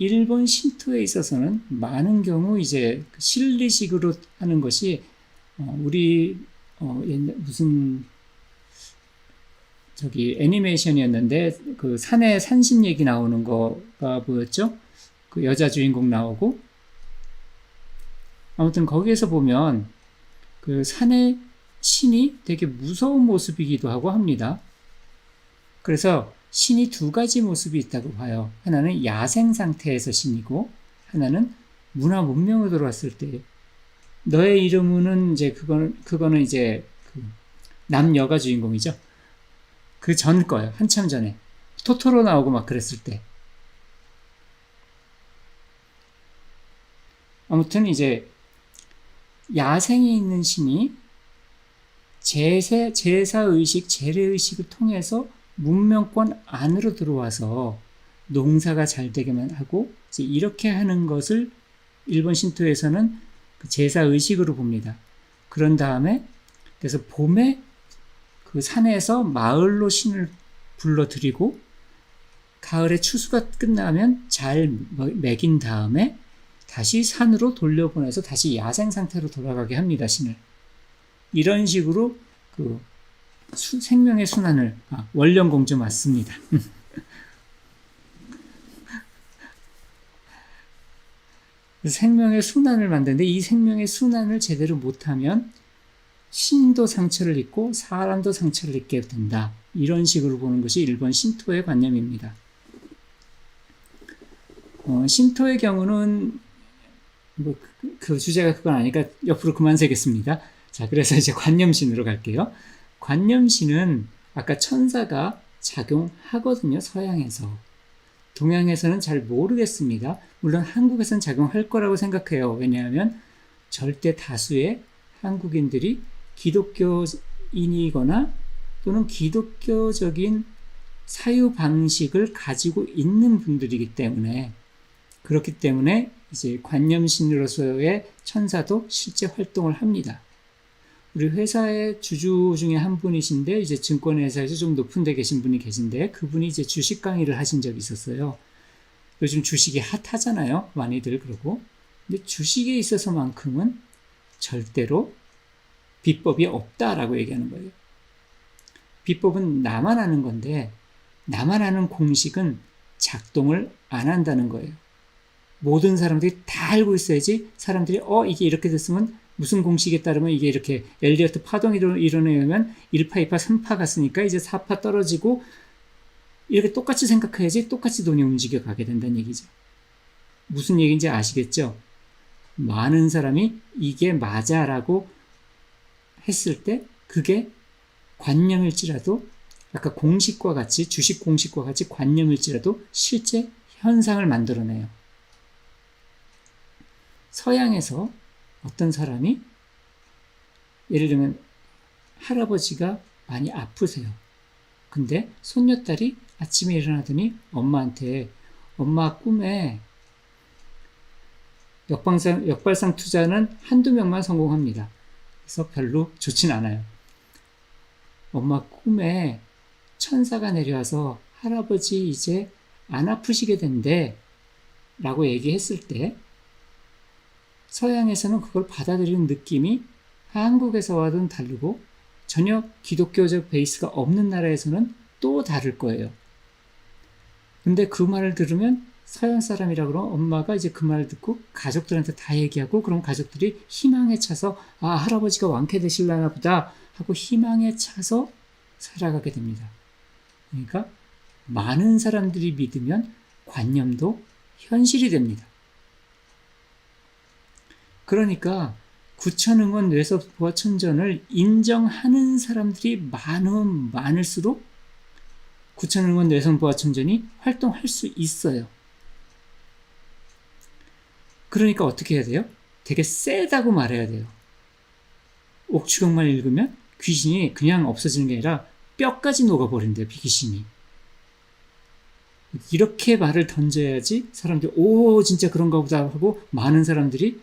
일본 신토에 있어서는 많은 경우 이제 실리식으로 하는 것이 우리 옛날 무슨 저기 애니메이션이었는데 그 산에 산신 얘기 나오는 거가 뭐였죠? 그 여자 주인공 나오고 아무튼 거기에서 보면 그 산의 신이 되게 무서운 모습이기도 하고 합니다. 그래서 신이 두 가지 모습이 있다고 봐요. 하나는 야생 상태에서 신이고 하나는 문화 문명으로 들어왔을 때 너의 이름은 이제 그거는 이제 그 남여가 주인공이죠. 그 전 거예요. 한참 전에 토토로 나오고 막 그랬을 때. 아무튼 이제 야생에 있는 신이 제사의식, 재래의식을 통해서 문명권 안으로 들어와서 농사가 잘 되게만 하고 이제 이렇게 하는 것을 일본 신토에서는 제사의식으로 봅니다. 그런 다음에 그래서 봄에 그 산에서 마을로 신을 불러들이고 가을에 추수가 끝나면 잘 먹인 다음에 다시 산으로 돌려보내서 다시 야생 상태로 돌아가게 합니다. 신을. 이런 식으로 그 생명의 순환을 원령공주 맞습니다. 생명의 순환을 만드는데 이 생명의 순환을 제대로 못하면 신도 상처를 입고 사람도 상처를 입게 된다. 이런 식으로 보는 것이 일본 신토의 관념입니다. 신토의 경우는 그 주제가 그건 아니니까 옆으로 그만 세겠습니다. 자, 그래서 이제 관념신으로 갈게요. 관념신은 아까 천사가 작용하거든요. 서양에서. 동양에서는 잘 모르겠습니다. 물론 한국에서는 작용할 거라고 생각해요. 왜냐하면 절대 다수의 한국인들이 기독교인이거나 또는 기독교적인 사유 방식을 가지고 있는 분들이기 때문에 그렇기 때문에 이제 관념신으로서의 천사도 실제 활동을 합니다. 우리 회사의 주주 중에 한 분이신데 이제 증권회사에서 좀 높은 데 계신 분이 계신데 그분이 이제 주식 강의를 하신 적이 있었어요. 요즘 주식이 핫하잖아요. 많이들 그러고. 근데 주식에 있어서만큼은 절대로 비법이 없다라고 얘기하는 거예요. 비법은 나만 아는 건데 나만 아는 공식은 작동을 안 한다는 거예요. 모든 사람들이 다 알고 있어야지 사람들이 이게 이렇게 됐으면 무슨 공식에 따르면 이게 이렇게 엘리어트 파동이 일어나면 1파, 2파, 3파 갔으니까 이제 4파 떨어지고 이렇게 똑같이 생각해야지 똑같이 돈이 움직여 가게 된다는 얘기죠. 무슨 얘기인지 아시겠죠? 많은 사람이 이게 맞아라고 했을 때 그게 관념일지라도 아까 공식과 같이 주식 공식과 같이 관념일지라도 실제 현상을 만들어내요. 서양에서 어떤 사람이 예를 들면 할아버지가 많이 아프세요. 근데 손녀딸이 아침에 일어나더니 엄마한테 엄마 꿈에 역발상 투자는 한두 명만 성공합니다. 그래서 별로 좋진 않아요. 엄마 꿈에 천사가 내려와서 할아버지 이제 안 아프시게 된대 라고 얘기했을 때 서양에서는 그걸 받아들이는 느낌이 한국에서와는 다르고 전혀 기독교적 베이스가 없는 나라에서는 또 다를 거예요. 근데 그 말을 들으면 서양 사람이라 그러면 엄마가 이제 그 말을 듣고 가족들한테 다 얘기하고 그럼 가족들이 희망에 차서 할아버지가 완쾌되실라나 보다 하고 희망에 차서 살아가게 됩니다. 그러니까 많은 사람들이 믿으면 관념도 현실이 됩니다. 그러니까 구천응원 뇌석보화천전을 인정하는 사람들이 많으면 많을수록 구천응원 뇌석보화천전이 활동할 수 있어요. 그러니까 어떻게 해야 돼요? 되게 세다고 말해야 돼요. 옥추경만 읽으면 귀신이 그냥 없어지는 게 아니라 뼈까지 녹아버린대요. 귀신이. 이렇게 말을 던져야지 사람들이 진짜 그런가 보다 하고 많은 사람들이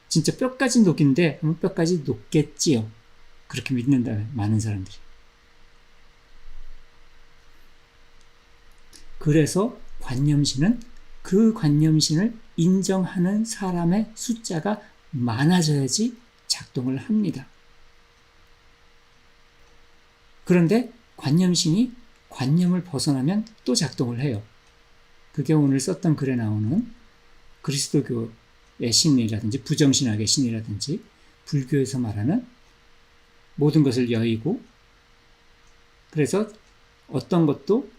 진짜 뼈까지 녹인데 하면 뼈까지 녹겠지요. 그렇게 믿는다. 많은 사람들이. 그래서 관념신은 그 관념신을 인정하는 사람의 숫자가 많아져야지 작동을 합니다. 그런데 관념신이 관념을 벗어나면 또 작동을 해요. 그게 오늘 썼던 글에 나오는 그리스도교의 신이라든지 부정신학의 신이라든지 불교에서 말하는 모든 것을 여의고, 그래서 어떤 것도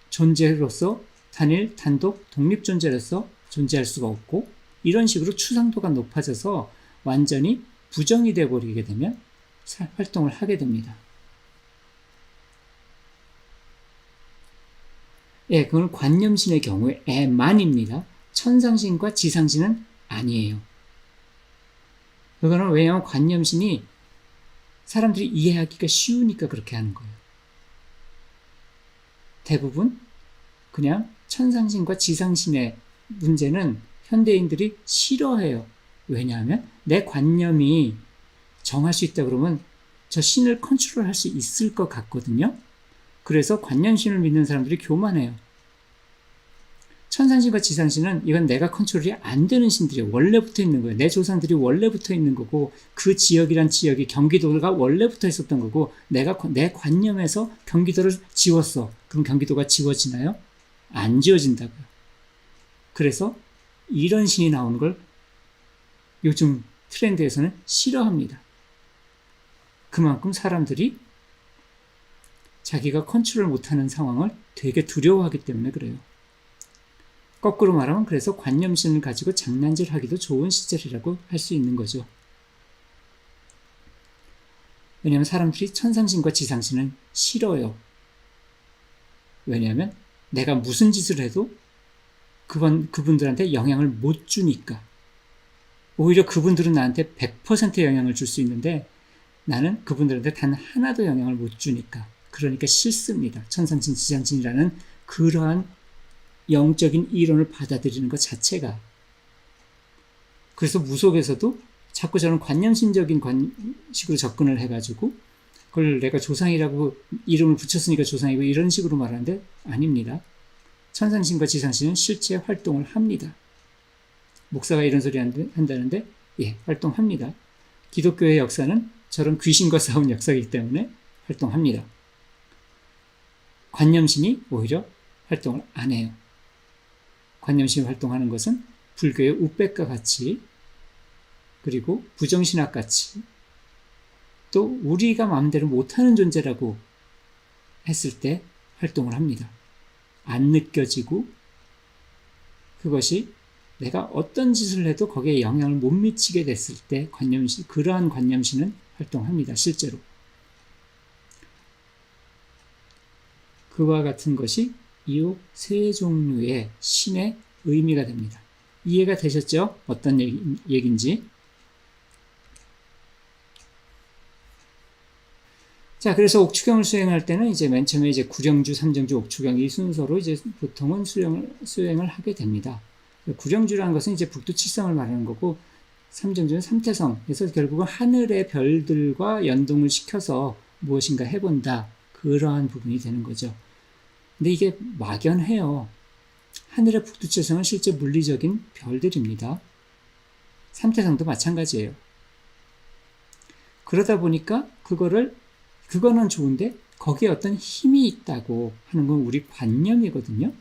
존재로서 단일, 단독, 독립 존재로서 존재할 수가 없고, 이런 식으로 추상도가 높아져서 완전히 부정이 되어버리게 되면 활동을 하게 됩니다. 예, 그건 관념신의 경우에만입니다. 천상신과 지상신은 아니에요. 그거는 왜냐하면 관념신이 사람들이 이해하기가 쉬우니까 그렇게 하는 거예요. 대부분 그냥 천상신과 지상신의 문제는 현대인들이 싫어해요. 왜냐하면 내 관념이 정할 수 있다 그러면 저 신을 컨트롤할 수 있을 것 같거든요. 그래서 관념신을 믿는 사람들이 교만해요. 천상신과 지상신은 이건 내가 컨트롤이 안 되는 신들이에요. 원래 붙어 있는 거예요. 내 조상들이 원래 붙어 있는 거고, 그 지역이란 지역이 경기도가 원래 붙어 있었던 거고, 내가 내 관념에서 경기도를 지웠어. 그럼 경기도가 지워지나요? 안 지워진다고요. 그래서 이런 신이 나오는 걸 요즘 트렌드에서는 싫어합니다. 그만큼 사람들이 자기가 컨트롤 못하는 상황을 되게 두려워하기 때문에 그래요. 거꾸로 말하면 그래서 관념신을 가지고 장난질하기도 좋은 시절이라고 할 수 있는 거죠. 왜냐하면 사람들이 천상신과 지상신은 싫어요. 왜냐하면 내가 무슨 짓을 해도 그분들한테 영향을 못 주니까. 오히려 그분들은 나한테 100%의 영향을 줄 수 있는데 나는 그분들한테 단 하나도 영향을 못 주니까. 그러니까 싫습니다. 천상신, 지상신이라는 그러한 영적인 이론을 받아들이는 것 자체가. 그래서 무속에서도 자꾸 저는 관념신적인 식으로 접근을 해가지고 그걸 내가 조상이라고 이름을 붙였으니까 조상이고 이런 식으로 말하는데 아닙니다. 천상신과 지상신은 실제 활동을 합니다. 목사가 이런 소리 한다는데 예, 활동합니다. 기독교의 역사는 저런 귀신과 싸운 역사이기 때문에 활동합니다. 관념신이 오히려 활동을 안 해요. 관념신이 활동하는 것은 불교의 우백과 같이, 그리고 부정신학 같이, 또 우리가 마음대로 못하는 존재라고 했을 때 활동을 합니다. 안 느껴지고 그것이 내가 어떤 짓을 해도 거기에 영향을 못 미치게 됐을 때 그러한 관념신은 활동합니다. 실제로. 그와 같은 것이 이 세 종류의 신의 의미가 됩니다. 이해가 되셨죠? 어떤 얘기인지. 자, 그래서 옥추경을 수행할 때는 이제 맨 처음에 이제 구령주, 삼정주, 옥추경 이 순서로 이제 보통은 수행을 하게 됩니다. 구령주라는 것은 이제 북두칠성을 말하는 거고, 삼정주는 삼태성. 그래서 결국은 하늘의 별들과 연동을 시켜서 무엇인가 해본다. 그러한 부분이 되는 거죠. 근데 이게 막연해요. 하늘의 북두칠성은 실제 물리적인 별들입니다. 삼태성도 마찬가지예요. 그러다 보니까 그거는 좋은데 거기에 어떤 힘이 있다고 하는 건 우리 관념이거든요.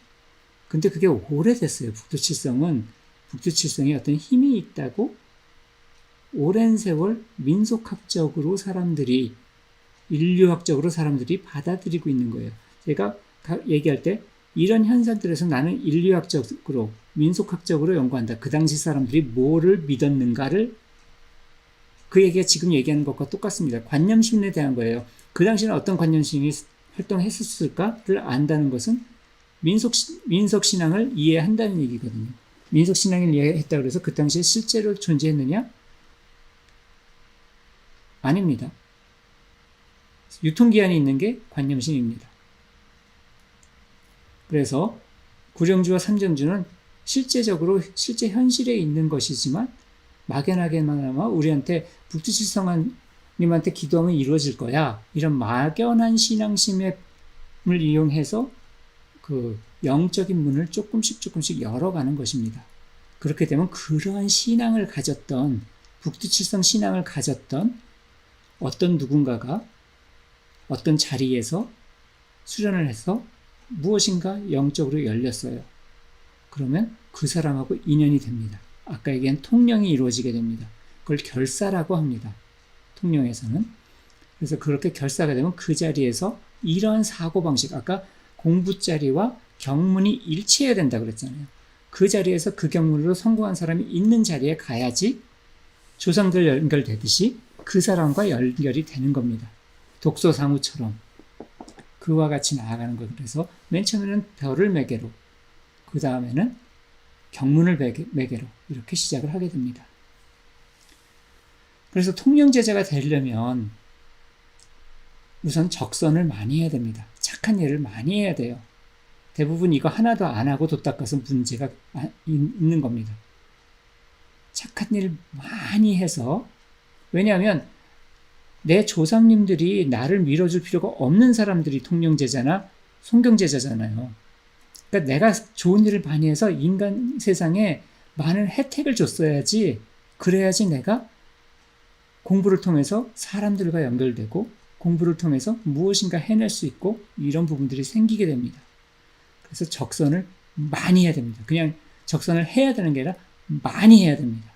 근데 그게 오래됐어요. 북두칠성에 어떤 힘이 있다고 오랜 세월 민속학적으로 인류학적으로 사람들이 받아들이고 있는 거예요. 제가 얘기할 때 이런 현상들에서 나는 인류학적으로, 민속학적으로 연구한다. 그 당시 사람들이 뭐를 믿었는가를, 그 얘기가 지금 얘기하는 것과 똑같습니다. 관념신에 대한 거예요. 그 당시에는 어떤 관념신이 활동했었을까를 안다는 것은 민속신앙을 이해한다는 얘기거든요. 민속신앙을 이해했다고 해서 그 당시에 실제로 존재했느냐? 아닙니다. 유통기한이 있는 게 관념신입니다. 그래서 구령주와 삼정주는 실제 현실에 있는 것이지만 막연하게나마 우리한테 북두칠성님한테 기도하면 이루어질 거야. 이런 막연한 신앙심을 이용해서 그 영적인 문을 조금씩 열어가는 것입니다. 그렇게 되면 그러한 신앙을 가졌던, 북두칠성 신앙을 가졌던 어떤 누군가가 어떤 자리에서 수련을 해서 무엇인가 영적으로 열렸어요. 그러면 그 사람하고 인연이 됩니다. 아까 얘기한 통령이 이루어지게 됩니다. 그걸 결사라고 합니다. 통령에서는. 그래서 그렇게 결사가 되면 그 자리에서 이러한 사고방식, 아까 공부 자리와 경문이 일치해야 된다 그랬잖아요. 그 자리에서 그 경문으로 성공한 사람이 있는 자리에 가야지 조상들 연결되듯이 그 사람과 연결이 되는 겁니다. 독소상우처럼 그와 같이 나아가는 것. 그래서 맨 처음에는 별을 매개로, 그 다음에는 경문을 매개로 이렇게 시작을 하게 됩니다. 그래서 통령제자가 되려면 우선 적선을 많이 해야 됩니다. 착한 일을 많이 해야 돼요. 대부분 이거 하나도 안 하고 도 닦아서 문제가 있는 겁니다. 착한 일 많이 해서, 왜냐하면 내 조상님들이 나를 밀어줄 필요가 없는 사람들이 통령제자나 송경제자잖아요. 그러니까 내가 좋은 일을 많이 해서 인간 세상에 많은 혜택을 줬어야지, 그래야지 내가 공부를 통해서 사람들과 연결되고 공부를 통해서 무엇인가 해낼 수 있고 이런 부분들이 생기게 됩니다. 그래서 적선을 많이 해야 됩니다. 그냥 적선을 해야 되는 게 아니라 많이 해야 됩니다.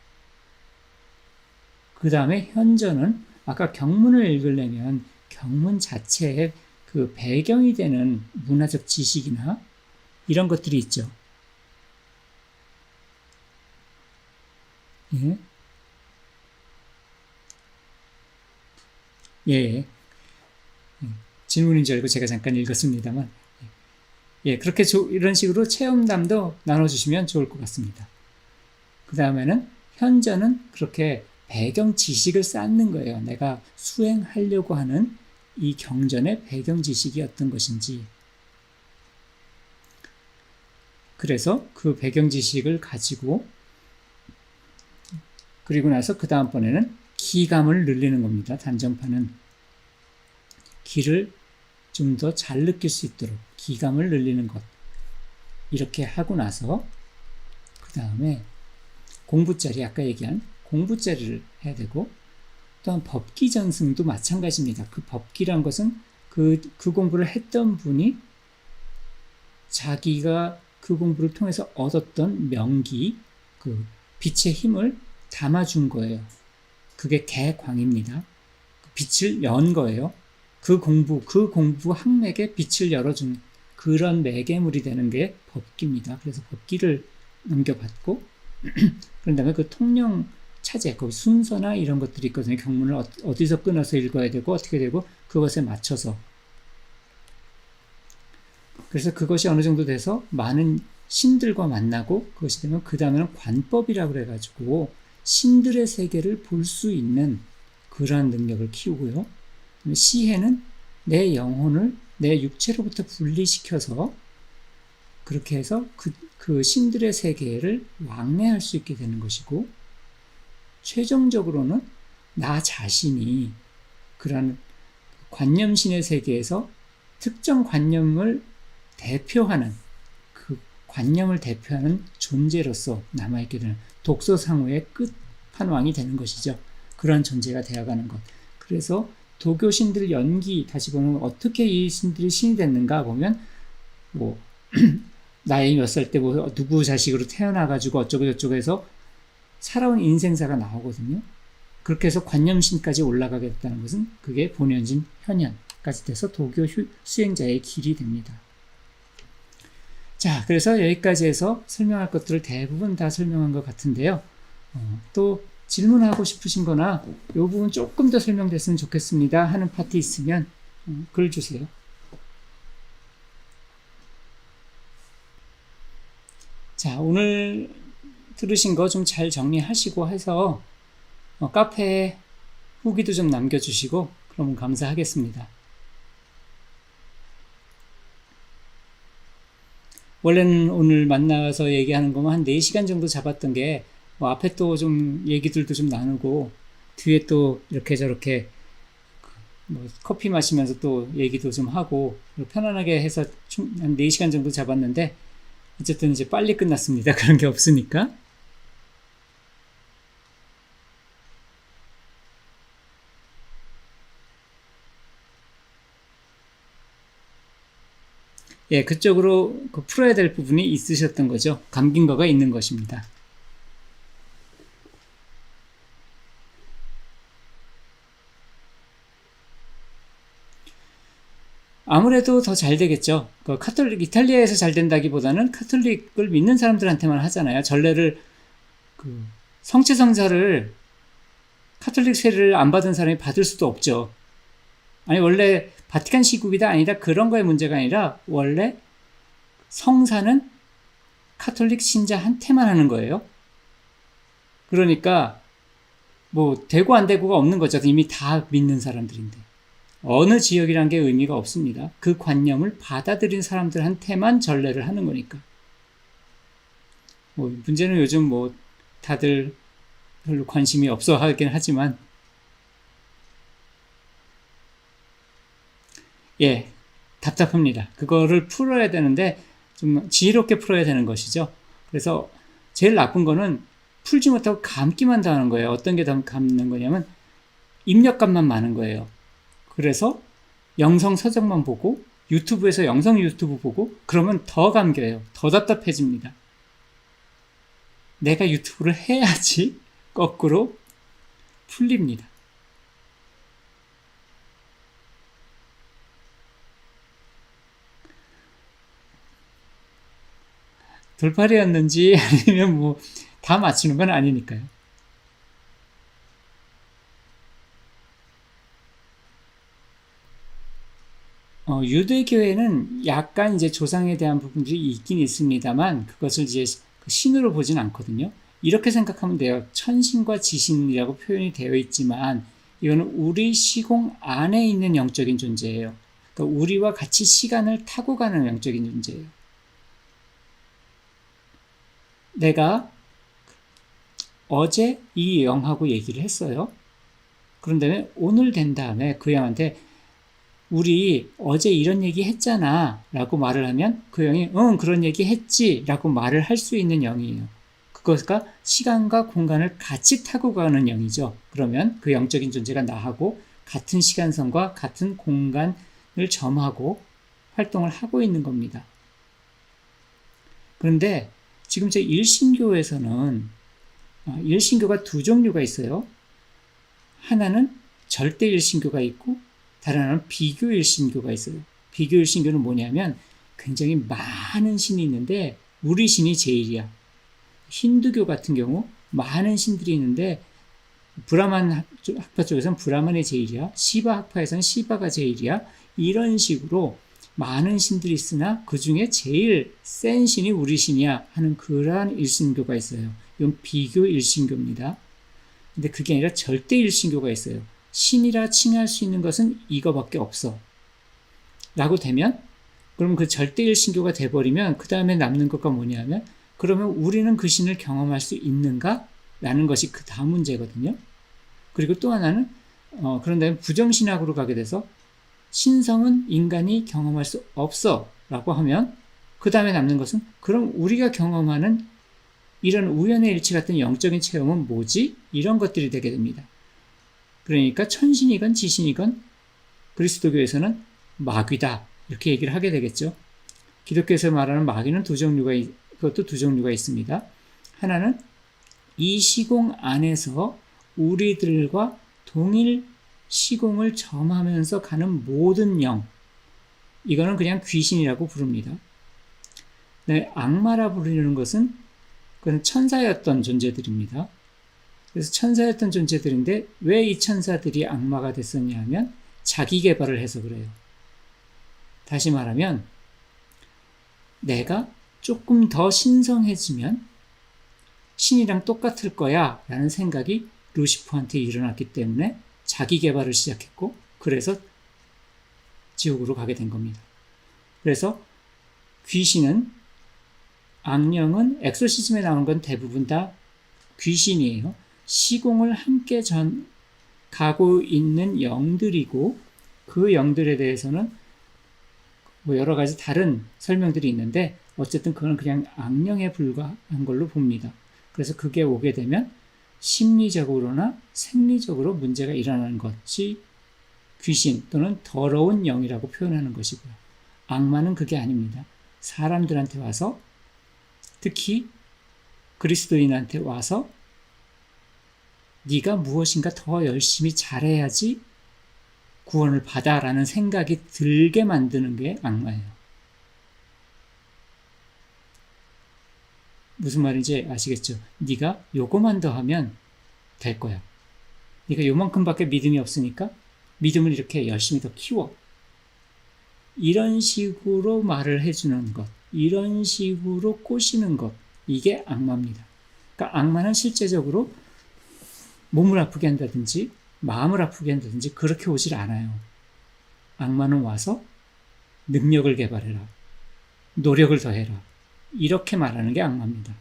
그 다음에 현전은 아까 경문을 읽으려면 경문 자체에 그 배경이 되는 문화적 지식이나 이런 것들이 있죠. 예. 예. 질문인 줄 알고 제가 잠깐 읽었습니다만, 예, 그렇게 이런 식으로 체험담도 나눠주시면 좋을 것 같습니다. 그 다음에는 현전은 그렇게 배경 지식을 쌓는 거예요. 내가 수행하려고 하는 이 경전의 배경 지식이 어떤 것인지. 그래서 그 배경 지식을 가지고, 그리고 나서 그 다음번에는 기감을 늘리는 겁니다. 단정파는 기를 좀 더 잘 느낄 수 있도록 기감을 늘리는 것. 이렇게 하고 나서 그 다음에 공부자리, 아까 얘기한 공부자리를 해야 되고, 또한 법기 전승도 마찬가지입니다. 그 법기란 것은 그 공부를 했던 분이 자기가 그 공부를 통해서 얻었던 명기, 그 빛의 힘을 담아준 거예요. 그게 개광입니다. 빛을 연 거예요. 그 공부 학맥에 빛을 열어준 그런 매개물이 되는 게 법기입니다. 그래서 법기를 넘겨받고, 그런 다음에 그 통령 차제, 거기 순서나 이런 것들이 있거든요. 경문을 어디서 끊어서 읽어야 되고 어떻게 되고 그것에 맞춰서. 그래서 그것이 어느 정도 돼서 많은 신들과 만나고, 그것이 되면 그 다음에는 관법이라고 그래가지고 신들의 세계를 볼 수 있는 그러한 능력을 키우고요. 시해는 내 영혼을 내 육체로부터 분리시켜서 그렇게 해서 그 신들의 세계를 왕래할 수 있게 되는 것이고, 최종적으로는 나 자신이 그런 관념신의 세계에서 특정 관념을 대표하는, 그 관념을 대표하는 존재로서 남아있게 되는 독소상우의 끝판왕이 되는 것이죠. 그런 존재가 되어가는 것. 그래서 도교 신들 연기, 다시 보면 어떻게 이 신들이 신이 됐는가 보면, 뭐 나이 몇 살 때 뭐 누구 자식으로 태어나가지고 어쩌고 저쩌고 해서 살아온 인생사가 나오거든요. 그렇게 해서 관념신까지 올라가게 됐다는 것은 그게 본연진 현현까지 돼서 도교 수행자의 길이 됩니다. 자, 그래서 여기까지 해서 설명할 것들을 대부분 다 설명한 것 같은데요. 또 질문하고 싶으신 거나 이 부분 조금 더 설명됐으면 좋겠습니다 하는 파트 있으면 글 주세요. 자, 오늘 들으신 거 좀 잘 정리하시고 해서 카페에 후기도 좀 남겨주시고 그러면 감사하겠습니다. 원래는 오늘 만나서 얘기하는 거면 한 4시간 정도 잡았던 게 뭐 앞에 또 좀 얘기들도 좀 나누고 뒤에 또 이렇게 저렇게 뭐 커피 마시면서 또 얘기도 좀 하고 편안하게 해서 한 4시간 정도 잡았는데 어쨌든 이제 빨리 끝났습니다. 그런 게 없으니까. 예, 그쪽으로 풀어야 될 부분이 있으셨던 거죠. 감긴 거가 있는 것입니다. 아무래도 더 잘 되겠죠. 이탈리아에서 잘 된다기보다는 카톨릭을 믿는 사람들한테만 하잖아요. 전례를, 성체성사를 카톨릭 세례를 안 받은 사람이 받을 수도 없죠. 아니, 원래 바티칸 시국이다 아니다 그런 거의 문제가 아니라 원래 성사는 카톨릭 신자한테만 하는 거예요. 그러니까 뭐 되고 안 되고가 없는 거죠. 이미 다 믿는 사람들인데. 어느 지역이란 게 의미가 없습니다. 그 관념을 받아들인 사람들한테만 전례를 하는 거니까. 뭐 문제는 요즘 뭐 다들 별로 관심이 없어 하긴 하지만, 예, 답답합니다. 그거를 풀어야 되는데 좀 지혜롭게 풀어야 되는 것이죠. 그래서 제일 나쁜 거는 풀지 못하고 감기만 당하는 거예요. 어떤 게 더 감는 거냐면 입력값만 많은 거예요. 그래서 영성 서적만 보고 유튜브에서 영성 유튜브 보고 그러면 더 감겨요. 더 답답해집니다. 내가 유튜브를 해야지 거꾸로 풀립니다. 돌팔이였는지 아니면 뭐 다 맞추는 건 아니니까요. 유대교회는 약간 이제 조상에 대한 부분들이 있긴 있습니다만 그것을 이제 신으로 보진 않거든요. 이렇게 생각하면 돼요. 천신과 지신이라고 표현이 되어 있지만 이거는 우리 시공 안에 있는 영적인 존재예요. 그러니까 우리와 같이 시간을 타고 가는 영적인 존재예요. 내가 어제 이 영하고 얘기를 했어요. 그런 다음에 오늘 된 다음에 그 영한테 우리 어제 이런 얘기 했잖아 라고 말을 하면 그 영이 응 그런 얘기 했지 라고 말을 할 수 있는 영이에요. 그것과 시간과 공간을 같이 타고 가는 영이죠. 그러면 그 영적인 존재가 나하고 같은 시간선과 같은 공간을 점하고 활동을 하고 있는 겁니다. 그런데 지금 제 일신교에서는 일신교가 두 종류가 있어요. 하나는 절대 일신교가 있고 다른 하나는 비교 일신교가 있어요. 비교 일신교는 뭐냐면 굉장히 많은 신이 있는데 우리 신이 제일이야. 힌두교 같은 경우 많은 신들이 있는데 브라만 학파 쪽에서는 브라만이 제일이야. 시바 학파에서는 시바가 제일이야. 이런 식으로 많은 신들이 있으나 그 중에 제일 센 신이 우리 신이야 하는 그러한 일신교가 있어요. 이건 비교 일신교입니다. 근데 그게 아니라 절대 일신교가 있어요. 신이라 칭할 수 있는 것은 이거밖에 없어. 라고 되면, 그럼 그 절대 일신교가 돼버리면 그 다음에 남는 것과 뭐냐면 그러면 우리는 그 신을 경험할 수 있는가? 라는 것이 그 다음 문제거든요. 그리고 또 하나는 그런 다음에 부정신학으로 가게 돼서 신성은 인간이 경험할 수 없어 라고 하면 그 다음에 남는 것은 그럼 우리가 경험하는 이런 우연의 일치 같은 영적인 체험은 뭐지? 이런 것들이 되게 됩니다. 그러니까 천신이건 지신이건 그리스도교에서는 마귀다 이렇게 얘기를 하게 되겠죠. 기독교에서 말하는 마귀는 그것도 두 종류가 있습니다. 하나는 이 시공 안에서 우리들과 동일 시공을 점하면서 가는 모든 영, 이거는 그냥 귀신이라고 부릅니다. 네, 악마라 부르는 것은 그건 천사였던 존재들입니다. 그래서 천사였던 존재들인데 왜 이 천사들이 악마가 됐었냐 하면 자기 개발을 해서 그래요. 다시 말하면 내가 조금 더 신성해지면 신이랑 똑같을 거야 라는 생각이 루시퍼한테 일어났기 때문에 자기 개발을 시작했고 그래서 지옥으로 가게 된 겁니다. 그래서 귀신은 악령은 엑소시즘에 나오는 건 대부분 다 귀신이에요. 시공을 함께 가고 있는 영들이고 그 영들에 대해서는 뭐 여러 가지 다른 설명들이 있는데 어쨌든 그건 그냥 악령에 불과한 걸로 봅니다. 그래서 그게 오게 되면 심리적으로나 생리적으로 문제가 일어나는 것이 귀신 또는 더러운 영이라고 표현하는 것이고요. 악마는 그게 아닙니다. 사람들한테 와서 특히 그리스도인한테 와서 네가 무엇인가 더 열심히 잘해야지 구원을 받아라는 생각이 들게 만드는 게 악마예요. 무슨 말인지 아시겠죠? 네가 요거만 더 하면 될 거야. 네가 요만큼밖에 믿음이 없으니까 믿음을 이렇게 열심히 더 키워. 이런 식으로 말을 해주는 것, 이런 식으로 꼬시는 것, 이게 악마입니다. 그러니까 악마는 실제적으로 몸을 아프게 한다든지 마음을 아프게 한다든지 그렇게 오질 않아요. 악마는 와서 능력을 개발해라. 노력을 더해라. 이렇게 말하는 게 악마입니다.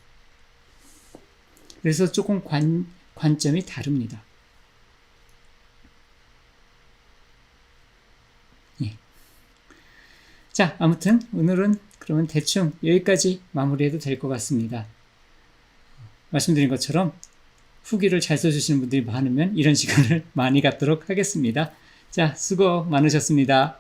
그래서 조금 관점이 다릅니다. 예. 자, 아무튼 오늘은 그러면 대충 여기까지 마무리해도 될 것 같습니다. 말씀드린 것처럼 후기를 잘 써주시는 분들이 많으면 이런 시간을 많이 갖도록 하겠습니다. 자, 수고 많으셨습니다.